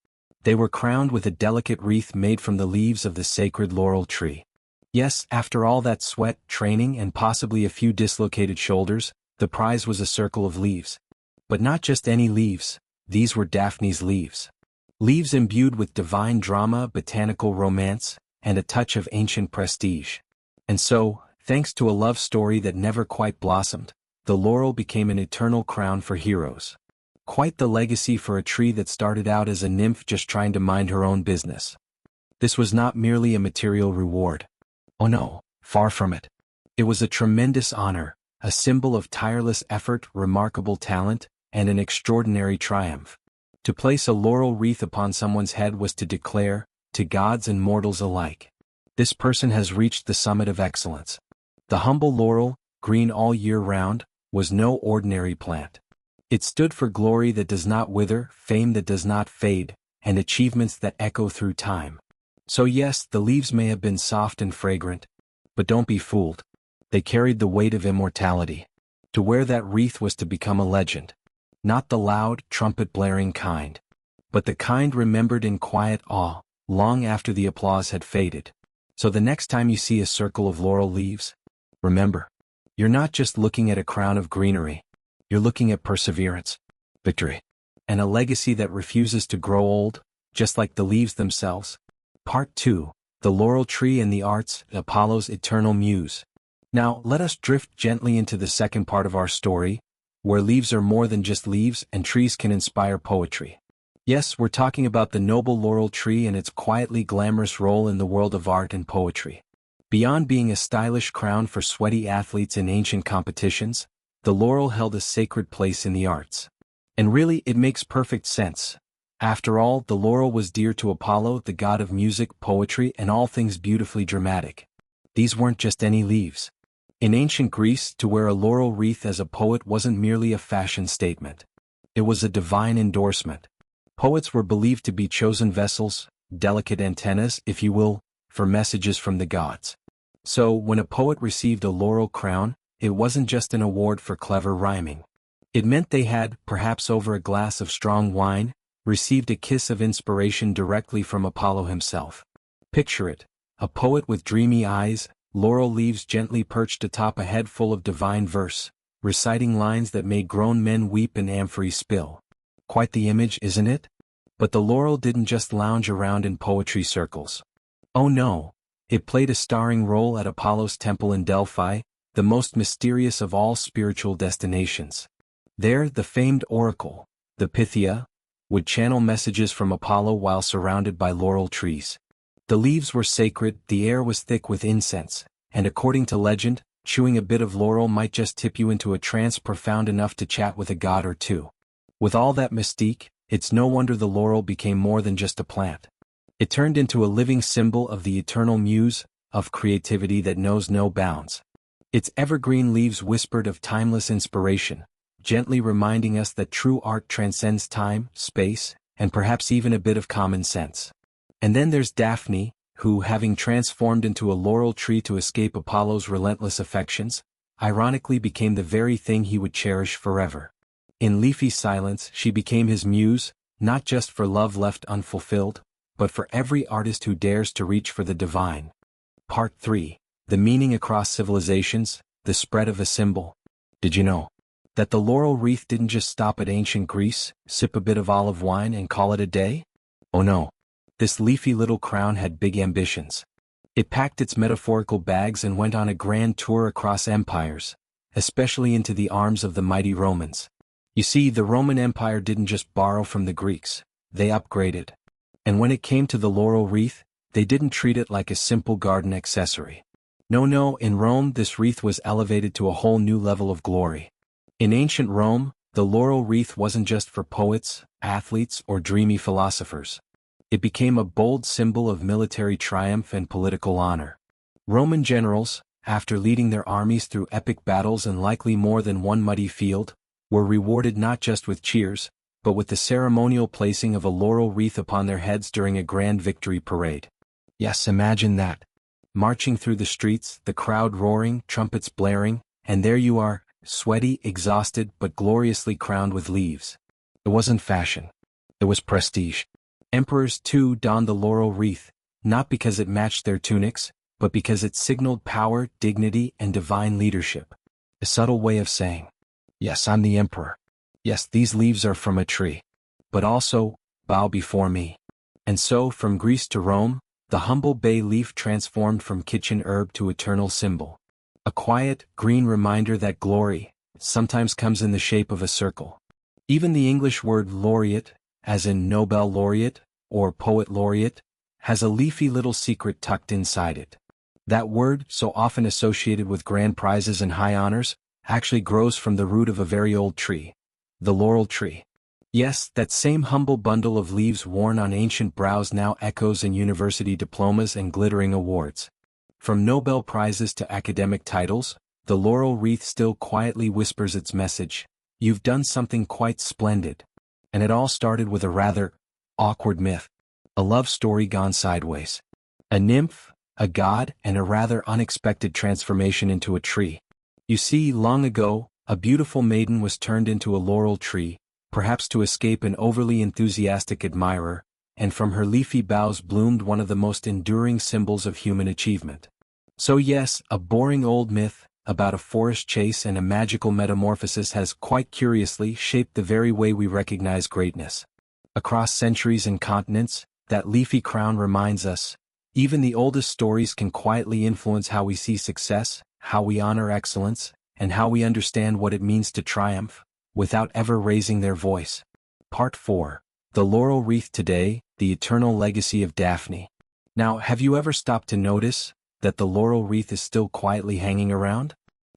they were crowned with a delicate wreath made from the leaves of the sacred laurel tree. Yes, after all that sweat, training, and possibly a few dislocated shoulders, the prize was a circle of leaves. But not just any leaves, these were Daphne's leaves. Leaves imbued with divine drama, botanical romance, and a touch of ancient prestige. And so, thanks to a love story that never quite blossomed, the laurel became an eternal crown for heroes. Quite the legacy for a tree that started out as a nymph just trying to mind her own business. This was not merely a material reward. Oh no, far from it. It was a tremendous honor, a symbol of tireless effort, remarkable talent, and an extraordinary triumph. To place a laurel wreath upon someone's head was to declare, to gods and mortals alike, this person has reached the summit of excellence. The humble laurel, green all year round, was no ordinary plant. It stood for glory that does not wither, fame that does not fade, and achievements that echo through time. So yes, the leaves may have been soft and fragrant, but don't be fooled. They carried the weight of immortality. To wear that wreath was to become a legend. Not the loud, trumpet-blaring kind, but the kind remembered in quiet awe, long after the applause had faded. So the next time you see a circle of laurel leaves, remember, you're not just looking at a crown of greenery, you're looking at perseverance, victory, and a legacy that refuses to grow old, just like the leaves themselves. Part 2, The Laurel Tree and the Arts, Apollo's Eternal Muse. Now, let us drift gently into the second part of our story, where leaves are more than just leaves and trees can inspire poetry. Yes, we're talking about the noble laurel tree and its quietly glamorous role in the world of art and poetry. Beyond being a stylish crown for sweaty athletes in ancient competitions, the laurel held a sacred place in the arts. And really, it makes perfect sense. After all, the laurel was dear to Apollo, the god of music, poetry, and all things beautifully dramatic. These weren't just any leaves. In ancient Greece, to wear a laurel wreath as a poet wasn't merely a fashion statement. It was a divine endorsement. Poets were believed to be chosen vessels, delicate antennas, if you will, for messages from the gods. So, when a poet received a laurel crown, it wasn't just an award for clever rhyming. It meant they had, perhaps over a glass of strong wine, received a kiss of inspiration directly from Apollo himself. Picture it, a poet with dreamy eyes, laurel leaves gently perched atop a head full of divine verse, reciting lines that made grown men weep and amphorae spill. Quite the image, isn't it? But the laurel didn't just lounge around in poetry circles. Oh no, it played a starring role at Apollo's temple in Delphi, the most mysterious of all spiritual destinations. There, the famed oracle, the Pythia, would channel messages from Apollo while surrounded by laurel trees. The leaves were sacred, the air was thick with incense, and according to legend, chewing a bit of laurel might just tip you into a trance profound enough to chat with a god or two. With all that mystique, it's no wonder the laurel became more than just a plant. It turned into a living symbol of the eternal muse, of creativity that knows no bounds. Its evergreen leaves whispered of timeless inspiration, gently reminding us that true art transcends time, space, and perhaps even a bit of common sense. And then there's Daphne, who, having transformed into a laurel tree to escape Apollo's relentless affections, ironically became the very thing he would cherish forever. In leafy silence, she became his muse, not just for love left unfulfilled, but for every artist who dares to reach for the divine. Part 3. The meaning across civilizations, the spread of a symbol. Did you know that the laurel wreath didn't just stop at ancient Greece, sip a bit of olive wine and call it a day? Oh no. This leafy little crown had big ambitions. It packed its metaphorical bags and went on a grand tour across empires, especially into the arms of the mighty Romans. You see, the Roman Empire didn't just borrow from the Greeks, they upgraded. And when it came to the laurel wreath, they didn't treat it like a simple garden accessory. No, in Rome this wreath was elevated to a whole new level of glory. In ancient Rome, the laurel wreath wasn't just for poets, athletes, or dreamy philosophers. It became a bold symbol of military triumph and political honor. Roman generals, after leading their armies through epic battles and likely more than one muddy field, were rewarded not just with cheers, but with the ceremonial placing of a laurel wreath upon their heads during a grand victory parade. Yes, imagine that. Marching through the streets, the crowd roaring, trumpets blaring, and there you are, sweaty, exhausted, but gloriously crowned with leaves. It wasn't fashion. It was prestige. Emperors too donned the laurel wreath, not because it matched their tunics, but because it signaled power, dignity, and divine leadership. A subtle way of saying, yes, I'm the emperor. Yes, these leaves are from a tree. But also, bow before me. And so, from Greece to Rome, the humble bay leaf transformed from kitchen herb to eternal symbol. A quiet, green reminder that glory sometimes comes in the shape of a circle. Even the English word laureate, as in Nobel laureate, or poet laureate, has a leafy little secret tucked inside it. That word, so often associated with grand prizes and high honors, actually grows from the root of a very old tree, the laurel tree. Yes, that same humble bundle of leaves worn on ancient brows now echoes in university diplomas and glittering awards. From Nobel Prizes to academic titles, the laurel wreath still quietly whispers its message: you've done something quite splendid. And it all started with a rather awkward myth. A love story gone sideways. A nymph, a god, and a rather unexpected transformation into a tree. You see, long ago, a beautiful maiden was turned into a laurel tree, perhaps to escape an overly enthusiastic admirer, and from her leafy boughs bloomed one of the most enduring symbols of human achievement. So yes, a boring old myth about a forest chase and a magical metamorphosis has quite curiously shaped the very way we recognize greatness. Across centuries and continents, that leafy crown reminds us, even the oldest stories can quietly influence how we see success, how we honor excellence, and how we understand what it means to triumph, without ever raising their voice. Part 4. The Laurel Wreath Today, the Eternal Legacy of Daphne. Now, have you ever stopped to notice that the laurel wreath is still quietly hanging around?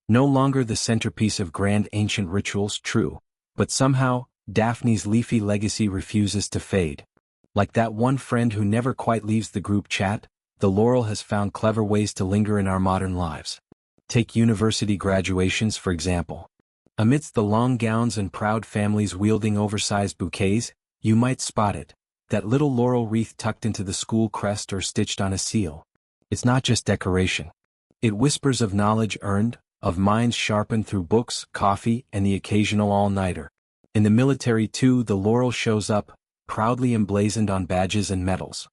No longer the centerpiece of grand ancient rituals, true, but somehow, Daphne's leafy legacy refuses to fade. Like that one friend who never quite leaves the group chat, the laurel has found clever ways to linger in our modern lives. Take university graduations, for example. Amidst the long gowns and proud families wielding oversized bouquets, you might spot it, that little laurel wreath tucked into the school crest or stitched on a seal. It's not just decoration. It whispers of knowledge earned, of minds sharpened through books, coffee, and the occasional all-nighter. In the military too, the laurel shows up, proudly emblazoned on badges and medals.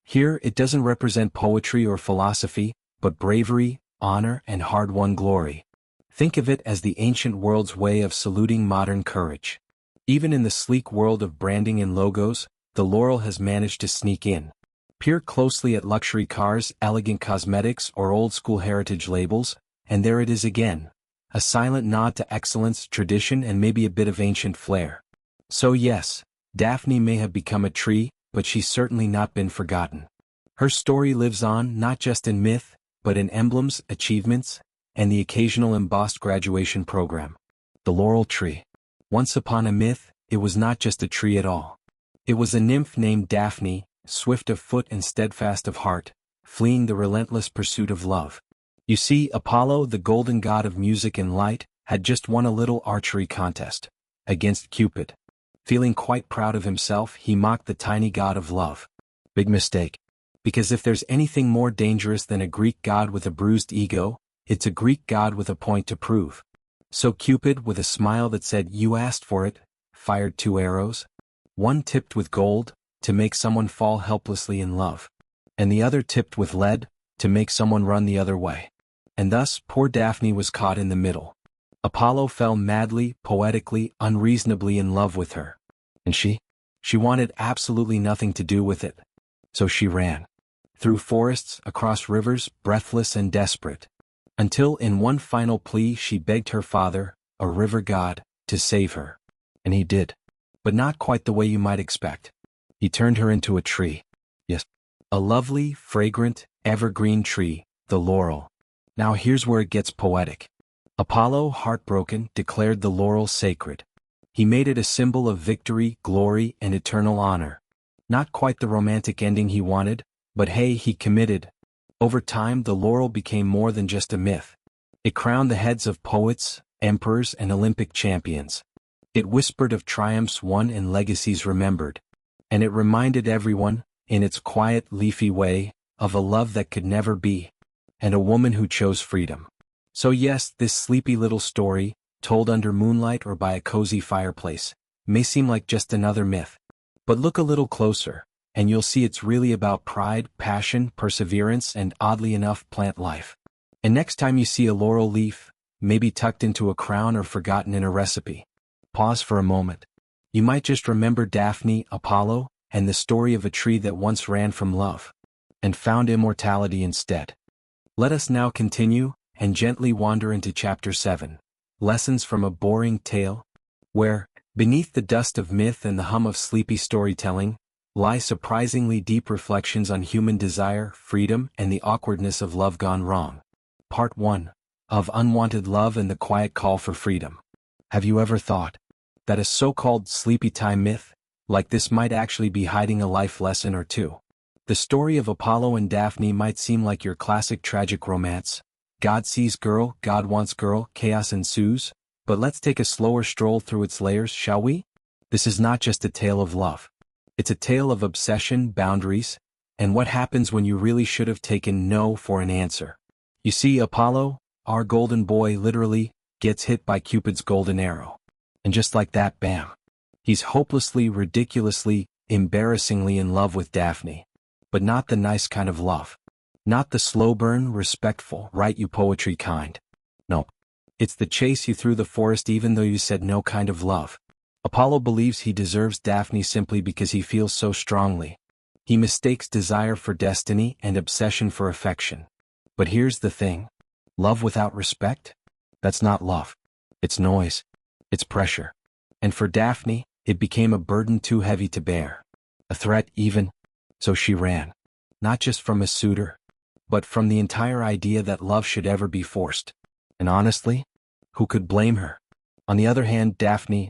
Here, it doesn't represent poetry or philosophy, but bravery, honor, and hard-won glory. Think of it as the ancient world's way of saluting modern courage. Even in the sleek world of branding and logos, the laurel has managed to sneak in. Peer closely at luxury cars, elegant cosmetics, or old-school heritage labels, and there it is again. A silent nod to excellence, tradition, and maybe a bit of ancient flair. So yes, Daphne may have become a tree, but she's certainly not been forgotten. Her story lives on not just in myth, but in emblems, achievements, and the occasional embossed graduation program. The laurel tree. Once upon a myth, it was not just a tree at all. It was a nymph named Daphne, swift of foot and steadfast of heart, fleeing the relentless pursuit of love. You see, Apollo, the golden god of music and light, had just won a little archery contest against Cupid. Feeling quite proud of himself, he mocked the tiny god of love. Big mistake. Because if there's anything more dangerous than a Greek god with a bruised ego, it's a Greek god with a point to prove. So Cupid, with a smile that said, "You asked for it," fired 2 arrows. One tipped with gold, to make someone fall helplessly in love. And the other tipped with lead, to make someone run the other way. And thus, poor Daphne was caught in the middle. Apollo fell madly, poetically, unreasonably in love with her. And she wanted absolutely nothing to do with it. So she ran. Through forests, across rivers, breathless and desperate. Until in one final plea she begged her father, a river god, to save her. And he did. But not quite the way you might expect. He turned her into a tree. Yes. A lovely, fragrant, evergreen tree, the laurel. Now here's where it gets poetic. Apollo, heartbroken, declared the laurel sacred. He made it a symbol of victory, glory, and eternal honor. Not quite the romantic ending he wanted, but hey, he committed. Over time, the laurel became more than just a myth. It crowned the heads of poets, emperors, and Olympic champions. It whispered of triumphs won and legacies remembered. And it reminded everyone, in its quiet, leafy way, of a love that could never be, and a woman who chose freedom. So yes, this sleepy little story, told under moonlight or by a cozy fireplace, may seem like just another myth. But look a little closer, and you'll see it's really about pride, passion, perseverance, and oddly enough, plant life. And next time you see a laurel leaf, maybe tucked into a crown or forgotten in a recipe, pause for a moment. You might just remember Daphne, Apollo, and the story of a tree that once ran from love, and found immortality instead. Let us now continue, and gently wander into Chapter 7, Lessons from a Boring Tale, where, beneath the dust of myth and the hum of sleepy storytelling, lie surprisingly deep reflections on human desire, freedom, and the awkwardness of love gone wrong. Part 1. Of Unwanted Love and the Quiet Call for Freedom. Have you ever thought that a so-called sleepy time myth, like this, might actually be hiding a life lesson or two? The story of Apollo and Daphne might seem like your classic tragic romance. God sees girl, God wants girl, chaos ensues. But let's take a slower stroll through its layers, shall we? This is not just a tale of love. It's a tale of obsession, boundaries, and what happens when you really should have taken no for an answer. You see, Apollo, our golden boy, literally gets hit by Cupid's golden arrow. And just like that, bam. He's hopelessly, ridiculously, embarrassingly in love with Daphne. But not the nice kind of love. Not the slow burn, respectful, write you poetry kind. No. It's the chase you through the forest even though you said no kind of love. Apollo believes he deserves Daphne simply because he feels so strongly. He mistakes desire for destiny and obsession for affection. But here's the thing. Love without respect? That's not love. It's noise. It's pressure. And for Daphne, it became a burden too heavy to bear. A threat even. So she ran. Not just from a suitor, but from the entire idea that love should ever be forced. And honestly, who could blame her? On the other hand, Daphne,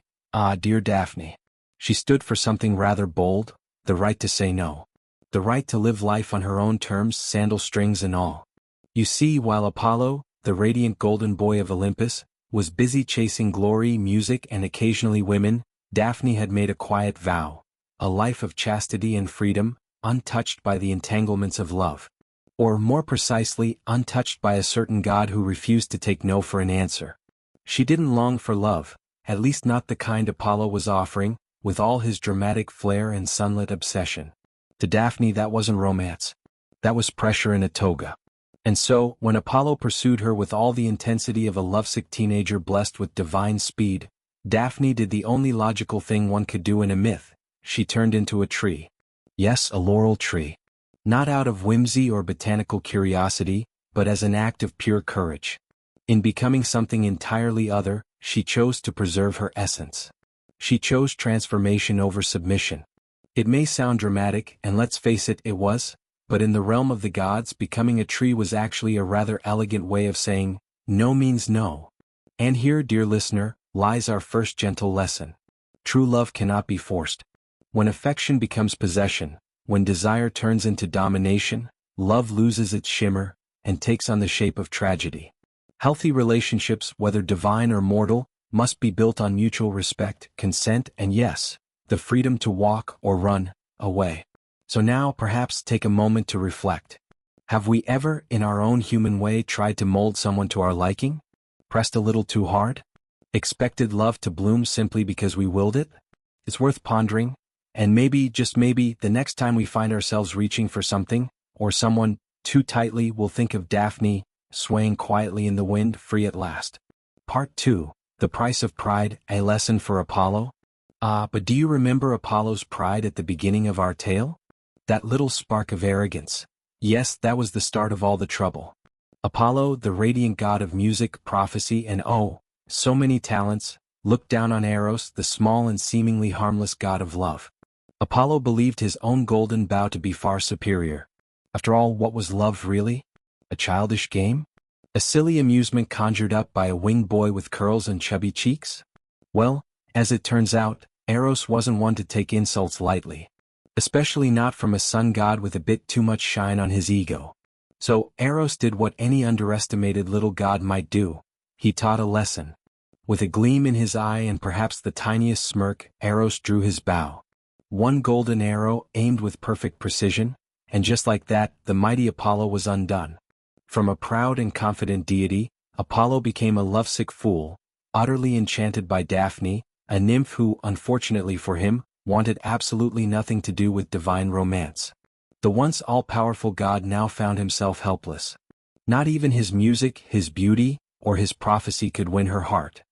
dear Daphne, she stood for something rather bold, the right to say no. The right to live life on her own terms, sandal strings and all. You see, while Apollo, the radiant golden boy of Olympus, was busy chasing glory, music, and occasionally women, Daphne had made a quiet vow, a life of chastity and freedom, untouched by the entanglements of love. Or more precisely, untouched by a certain god who refused to take no for an answer. She didn't long for love, at least not the kind Apollo was offering, with all his dramatic flair and sunlit obsession. To Daphne, that wasn't romance. That was pressure in a toga. And so, when Apollo pursued her with all the intensity of a lovesick teenager blessed with divine speed, Daphne did the only logical thing one could do in a myth. She turned into a tree. Yes, a laurel tree. Not out of whimsy or botanical curiosity, but as an act of pure courage. In becoming something entirely other, she chose to preserve her essence. She chose transformation over submission. It may sound dramatic, and let's face it, it was, but in the realm of the gods, becoming a tree was actually a rather elegant way of saying, no means no. And here, dear listener, lies our first gentle lesson. True love cannot be forced. When affection becomes possession, when desire turns into domination, love loses its shimmer and takes on the shape of tragedy. Healthy relationships, whether divine or mortal, must be built on mutual respect, consent, and yes, the freedom to walk or run away. So now perhaps take a moment to reflect. Have we ever, in our own human way, tried to mold someone to our liking? Pressed a little too hard? Expected love to bloom simply because we willed it? It's worth pondering, and maybe, just maybe, the next time we find ourselves reaching for something, or someone, too tightly, we'll think of Daphne, swaying quietly in the wind, free at last. Part 2. The Price of Pride, a Lesson for Apollo? But do you remember Apollo's pride at the beginning of our tale? That little spark of arrogance. Yes, that was the start of all the trouble. Apollo, the radiant god of music, prophecy, and oh, so many talents, looked down on Eros, the small and seemingly harmless god of love. Apollo believed his own golden bow to be far superior. After all, what was love really? A childish game? A silly amusement conjured up by a winged boy with curls and chubby cheeks? Well, as it turns out, Eros wasn't one to take insults lightly. Especially not from a sun god with a bit too much shine on his ego. So, Eros did what any underestimated little god might do. He taught a lesson. With a gleam in his eye and perhaps the tiniest smirk, Eros drew his bow. One golden arrow aimed with perfect precision, and just like that, the mighty Apollo was undone. From a proud and confident deity, Apollo became a lovesick fool, utterly enchanted by Daphne, a nymph who, unfortunately for him, wanted absolutely nothing to do with divine romance. The once all-powerful god now found himself helpless. Not even his music, his beauty, or his prophecy could win her heart.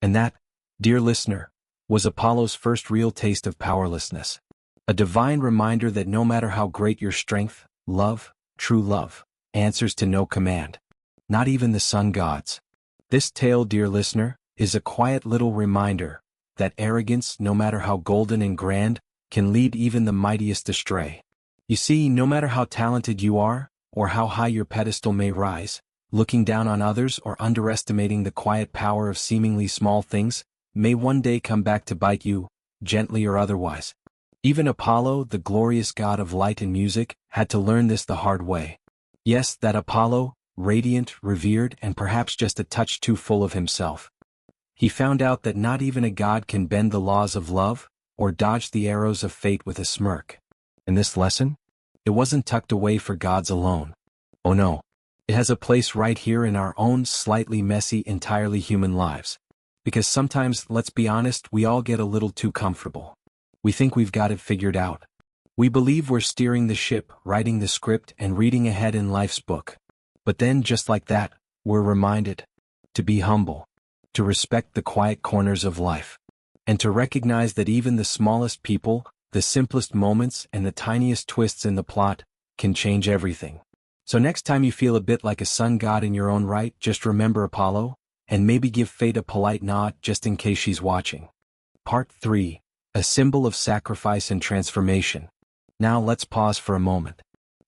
And that, dear listener, was Apollo's first real taste of powerlessness. A divine reminder that no matter how great your strength, love, true love, answers to no command. Not even the sun gods. This tale, dear listener, is a quiet little reminder that arrogance, no matter how golden and grand, can lead even the mightiest astray. You see, no matter how talented you are, or how high your pedestal may rise, looking down on others or underestimating the quiet power of seemingly small things, may one day come back to bite you, gently or otherwise. Even Apollo, the glorious god of light and music, had to learn this the hard way. Yes, that Apollo, radiant, revered, and perhaps just a touch too full of himself. He found out that not even a god can bend the laws of love, or dodge the arrows of fate with a smirk. And this lesson? It wasn't tucked away for gods alone. Oh no. It has a place right here in our own slightly messy, entirely human lives. Because sometimes, let's be honest, we all get a little too comfortable. We think we've got it figured out. We believe we're steering the ship, writing the script, and reading ahead in life's book. But then, just like that, we're reminded to be humble, to respect the quiet corners of life, and to recognize that even the smallest people, the simplest moments, and the tiniest twists in the plot can change everything. So next time you feel a bit like a sun god in your own right, just remember Apollo, and maybe give fate a polite nod just in case she's watching. Part 3. A symbol of sacrifice and transformation. Now let's pause for a moment.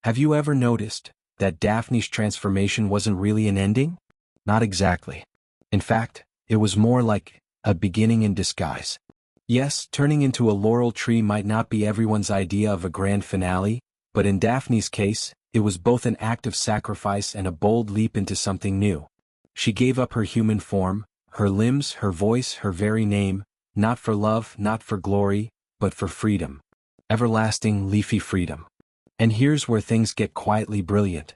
Have you ever noticed that Daphne's transformation wasn't really an ending? Not exactly. In fact, it was more like a beginning in disguise. Yes, turning into a laurel tree might not be everyone's idea of a grand finale, but in Daphne's case, it was both an act of sacrifice and a bold leap into something new. She gave up her human form, her limbs, her voice, her very name, not for love, not for glory, but for freedom. Everlasting, leafy freedom. And here's where things get quietly brilliant.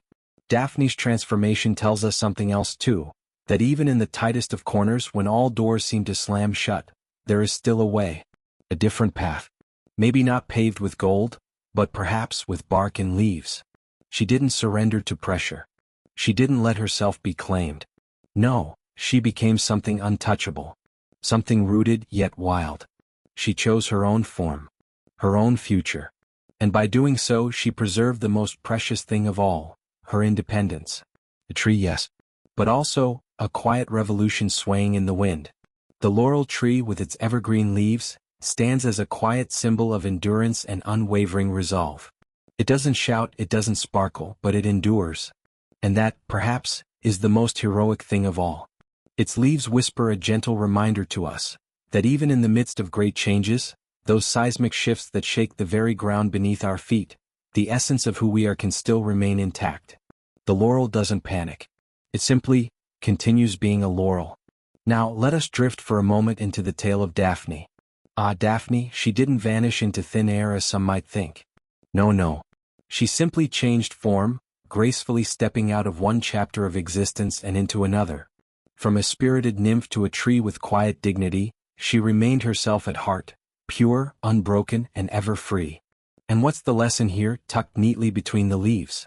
Daphne's transformation tells us something else too, that even in the tightest of corners, when all doors seem to slam shut, there is still a way, a different path. Maybe not paved with gold, but perhaps with bark and leaves. She didn't surrender to pressure. She didn't let herself be claimed. No, she became something untouchable. Something rooted yet wild. She chose her own form. Her own future. And by doing so, she preserved the most precious thing of all, her independence. A tree, yes. But also, a quiet revolution swaying in the wind. The laurel tree with its evergreen leaves stands as a quiet symbol of endurance and unwavering resolve. It doesn't shout, it doesn't sparkle, but it endures. And that, perhaps, is the most heroic thing of all. Its leaves whisper a gentle reminder to us that even in the midst of great changes, those seismic shifts that shake the very ground beneath our feet, the essence of who we are can still remain intact. The laurel doesn't panic. It simply continues being a laurel. Now, let us drift for a moment into the tale of Daphne. Daphne, she didn't vanish into thin air as some might think. No. She simply changed form, gracefully stepping out of one chapter of existence and into another. From a spirited nymph to a tree with quiet dignity, she remained herself at heart, pure, unbroken, and ever free. And what's the lesson here, tucked neatly between the leaves?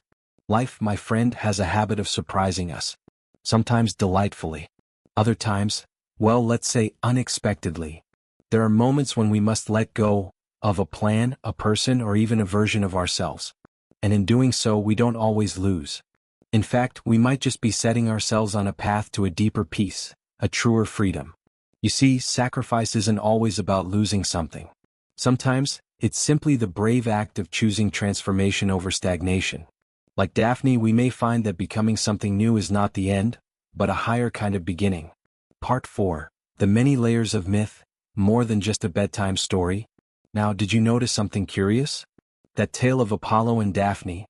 Life, my friend, has a habit of surprising us. Sometimes delightfully. Other times, well, let's say unexpectedly. There are moments when we must let go of a plan, a person, or even a version of ourselves. And in doing so, we don't always lose. In fact, we might just be setting ourselves on a path to a deeper peace, a truer freedom. You see, sacrifice isn't always about losing something. Sometimes, it's simply the brave act of choosing transformation over stagnation. Like Daphne, we may find that becoming something new is not the end, but a higher kind of beginning. Part 4. The Many Layers of Myth, More Than Just a Bedtime Story. Now, did you notice something curious? That tale of Apollo and Daphne?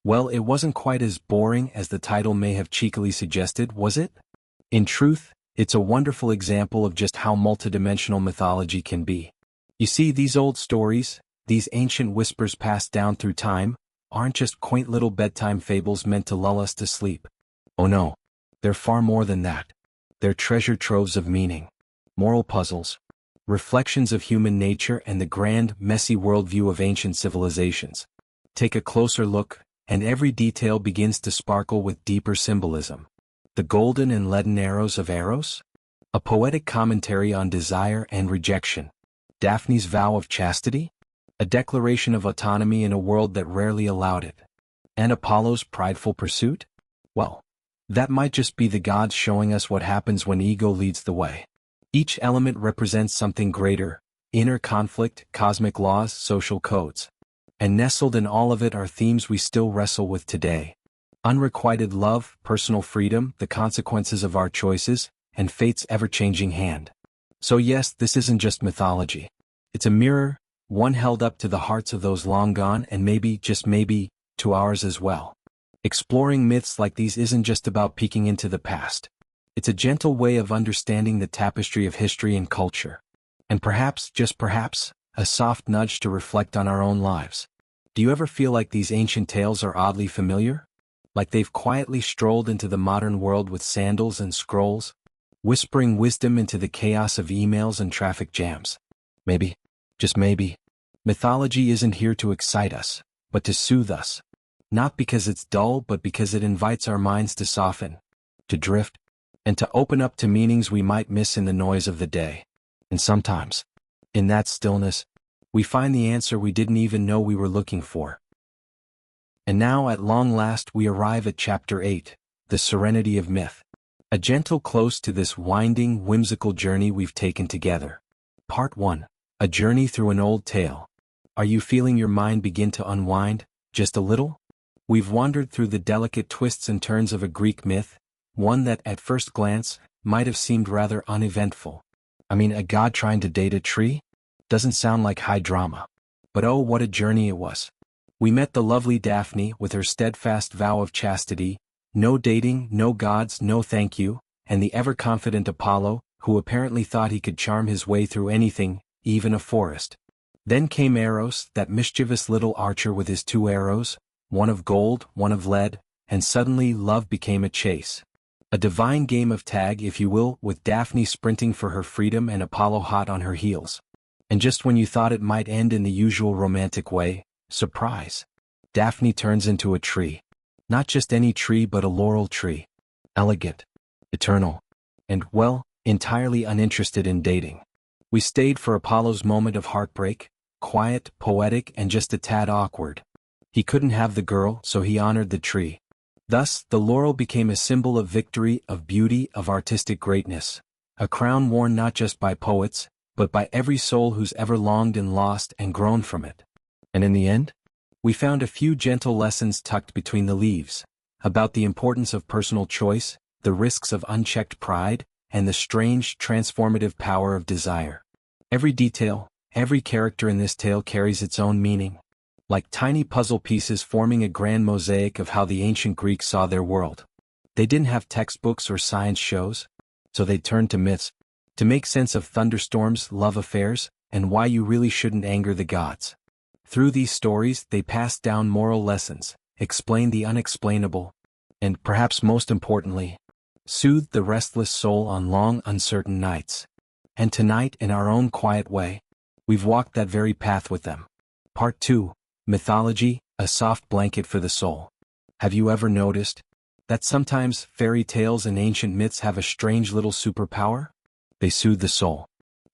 Well, it wasn't quite as boring as the title may have cheekily suggested, was it? In truth, it's a wonderful example of just how multidimensional mythology can be. You see, these old stories, these ancient whispers passed down through time, aren't just quaint little bedtime fables meant to lull us to sleep. Oh no, they're far more than that. They're treasure troves of meaning, moral puzzles, reflections of human nature and the grand, messy worldview of ancient civilizations. Take a closer look, and every detail begins to sparkle with deeper symbolism. The golden and leaden arrows of Eros? A poetic commentary on desire and rejection. Daphne's vow of chastity? A declaration of autonomy in a world that rarely allowed it. And Apollo's prideful pursuit? Well, that might just be the gods showing us what happens when ego leads the way. Each element represents something greater: inner conflict, cosmic laws, social codes. And nestled in all of it are themes we still wrestle with today. Unrequited love, personal freedom, the consequences of our choices, and fate's ever-changing hand. So yes, this isn't just mythology. It's a mirror, one held up to the hearts of those long gone and maybe, just maybe, to ours as well. Exploring myths like these isn't just about peeking into the past. It's a gentle way of understanding the tapestry of history and culture. And perhaps, just perhaps, a soft nudge to reflect on our own lives. Do you ever feel like these ancient tales are oddly familiar? Like they've quietly strolled into the modern world with sandals and scrolls, whispering wisdom into the chaos of emails and traffic jams? Maybe, just maybe, mythology isn't here to excite us, but to soothe us. Not because it's dull, but because it invites our minds to soften, to drift, and to open up to meanings we might miss in the noise of the day. And sometimes, in that stillness, we find the answer we didn't even know we were looking for. And now, at long last, we arrive at Chapter 8, The Serenity of Myth. A gentle close to this winding, whimsical journey we've taken together. Part 1. A journey through an old tale. Are you feeling your mind begin to unwind, just a little? We've wandered through the delicate twists and turns of a Greek myth, one that, at first glance, might have seemed rather uneventful. I mean, a god trying to date a tree? Doesn't sound like high drama. But oh, what a journey it was. We met the lovely Daphne with her steadfast vow of chastity, no dating, no gods, no thank you, and the ever-confident Apollo, who apparently thought he could charm his way through anything, even a forest. Then came Eros, that mischievous little archer with his 2 arrows, one of gold, one of lead, and suddenly love became a chase. A divine game of tag, if you will, with Daphne sprinting for her freedom and Apollo hot on her heels. And just when you thought it might end in the usual romantic way, surprise! Daphne turns into a tree. Not just any tree, but a laurel tree. Elegant, eternal, and, well, entirely uninterested in dating. We stayed for Apollo's moment of heartbreak, quiet, poetic, and just a tad awkward. He couldn't have the girl, so he honored the tree. Thus, the laurel became a symbol of victory, of beauty, of artistic greatness. A crown worn not just by poets, but by every soul who's ever longed and lost and grown from it. And in the end, we found a few gentle lessons tucked between the leaves, about the importance of personal choice, the risks of unchecked pride, and the strange, transformative power of desire. Every detail, every character in this tale carries its own meaning. like tiny puzzle pieces forming a grand mosaic of how the ancient Greeks saw their world. They didn't have textbooks or science shows, so they turned to myths to make sense of thunderstorms, love affairs, and why you really shouldn't anger the gods. Through these stories, they passed down moral lessons, explained the unexplainable, and, perhaps most importantly, soothed the restless soul on long, uncertain nights. And tonight, in our own quiet way, we've walked that very path with them. Part 2, Mythology, a soft blanket for the soul. Have you ever noticed that sometimes fairy tales and ancient myths have a strange little superpower? They soothe the soul.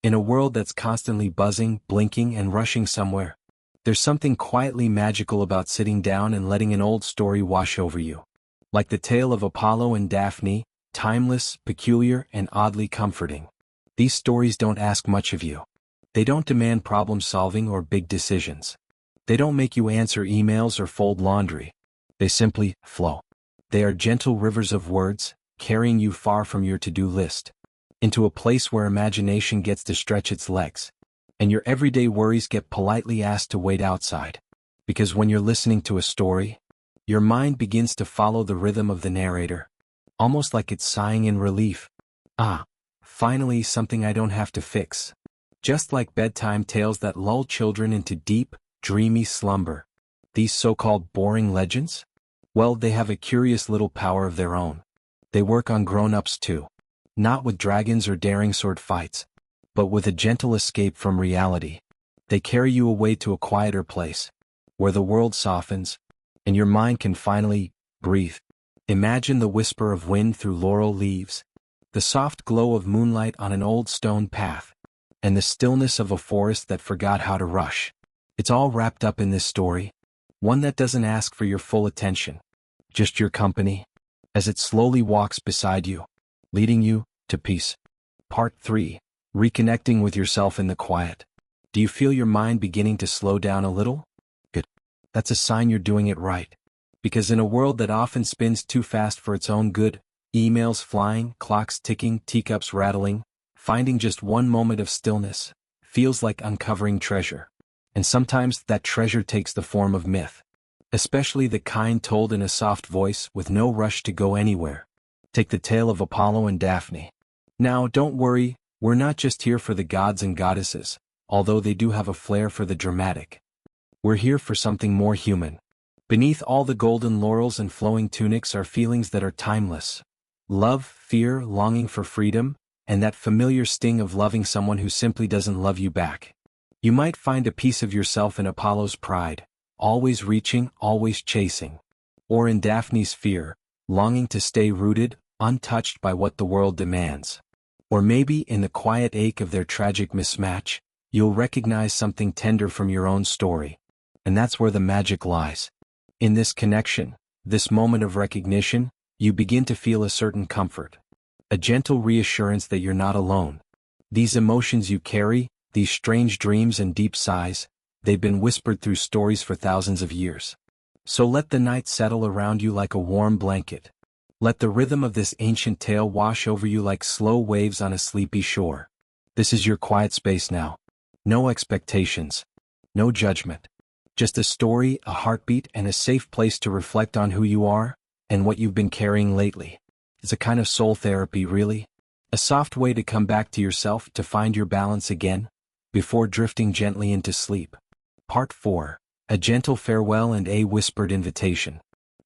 In a world that's constantly buzzing, blinking, and rushing somewhere, there's something quietly magical about sitting down and letting an old story wash over you. Like the tale of Apollo and Daphne, timeless, peculiar, and oddly comforting. These stories don't ask much of you. They don't demand problem-solving or big decisions. They don't make you answer emails or fold laundry. They simply flow. They are gentle rivers of words, carrying you far from your to-do list, into a place where imagination gets to stretch its legs, and your everyday worries get politely asked to wait outside. Because when you're listening to a story, your mind begins to follow the rhythm of the narrator, almost like it's sighing in relief. Ah, finally something I don't have to fix. Just like bedtime tales that lull children into deep, dreamy slumber. These so-called boring legends? Well, they have a curious little power of their own. They work on grown-ups too. Not with dragons or daring sword fights, but with a gentle escape from reality. They carry you away to a quieter place, where the world softens, and your mind can finally breathe. Imagine the whisper of wind through laurel leaves, the soft glow of moonlight on an old stone path, and the stillness of a forest that forgot how to rush. It's all wrapped up in this story, one that doesn't ask for your full attention, just your company, as it slowly walks beside you, leading you to peace. Part 3, Reconnecting with yourself in the quiet. Do you feel your mind beginning to slow down a little? Good. That's a sign you're doing it right. Because in a world that often spins too fast for its own good, emails flying, clocks ticking, teacups rattling, finding just one moment of stillness feels like uncovering treasure. And sometimes that treasure takes the form of myth. Especially the kind told in a soft voice with no rush to go anywhere. Take the tale of Apollo and Daphne. Now, don't worry, we're not just here for the gods and goddesses, although they do have a flair for the dramatic. We're here for something more human. Beneath all the golden laurels and flowing tunics are feelings that are timeless. Love, fear, longing for freedom, and that familiar sting of loving someone who simply doesn't love you back. You might find a piece of yourself in Apollo's pride, always reaching, always chasing. Or in Daphne's fear, longing to stay rooted, untouched by what the world demands. Or maybe in the quiet ache of their tragic mismatch, you'll recognize something tender from your own story. And that's where the magic lies. In this connection, this moment of recognition, you begin to feel a certain comfort. A gentle reassurance that you're not alone. These emotions you carry, these strange dreams and deep sighs, they've been whispered through stories for thousands of years. So let the night settle around you like a warm blanket. Let the rhythm of this ancient tale wash over you like slow waves on a sleepy shore. This is your quiet space now. No expectations. No judgment. Just a story, a heartbeat, and a safe place to reflect on who you are, and what you've been carrying lately. It's a kind of soul therapy, really. A soft way to come back to yourself, to find your balance again, before drifting gently into sleep. Part 4, A Gentle Farewell and a Whispered Invitation.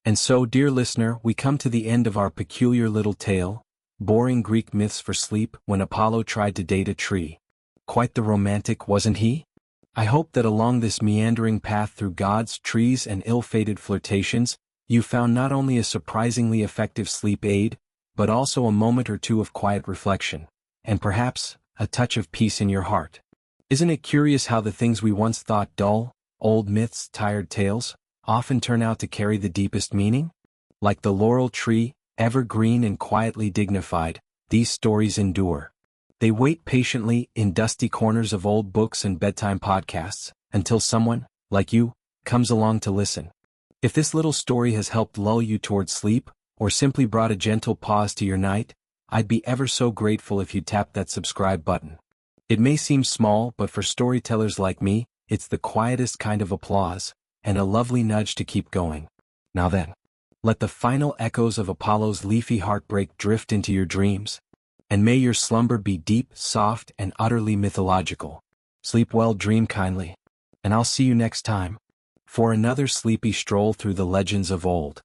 And so, dear listener, we come to the end of our peculiar little tale, Boring Greek Myths for Sleep, when Apollo tried to date a tree. Quite the romantic, wasn't he? I hope that along this meandering path through gods, trees, and ill-fated flirtations, you found not only a surprisingly effective sleep aid, but also a moment or two of quiet reflection, and perhaps a touch of peace in your heart. Isn't it curious how the things we once thought dull, old myths, tired tales, often turn out to carry the deepest meaning? Like the laurel tree, evergreen and quietly dignified, these stories endure. They wait patiently in dusty corners of old books and bedtime podcasts, until someone, like you, comes along to listen. If this little story has helped lull you toward sleep, or simply brought a gentle pause to your night, I'd be ever so grateful if you tapped that subscribe button. It may seem small, but for storytellers like me, it's the quietest kind of applause, and a lovely nudge to keep going. Now then, let the final echoes of Apollo's leafy heartbreak drift into your dreams. And may your slumber be deep, soft, and utterly mythological. Sleep well, dream kindly. And I'll see you next time for another sleepy stroll through the legends of old.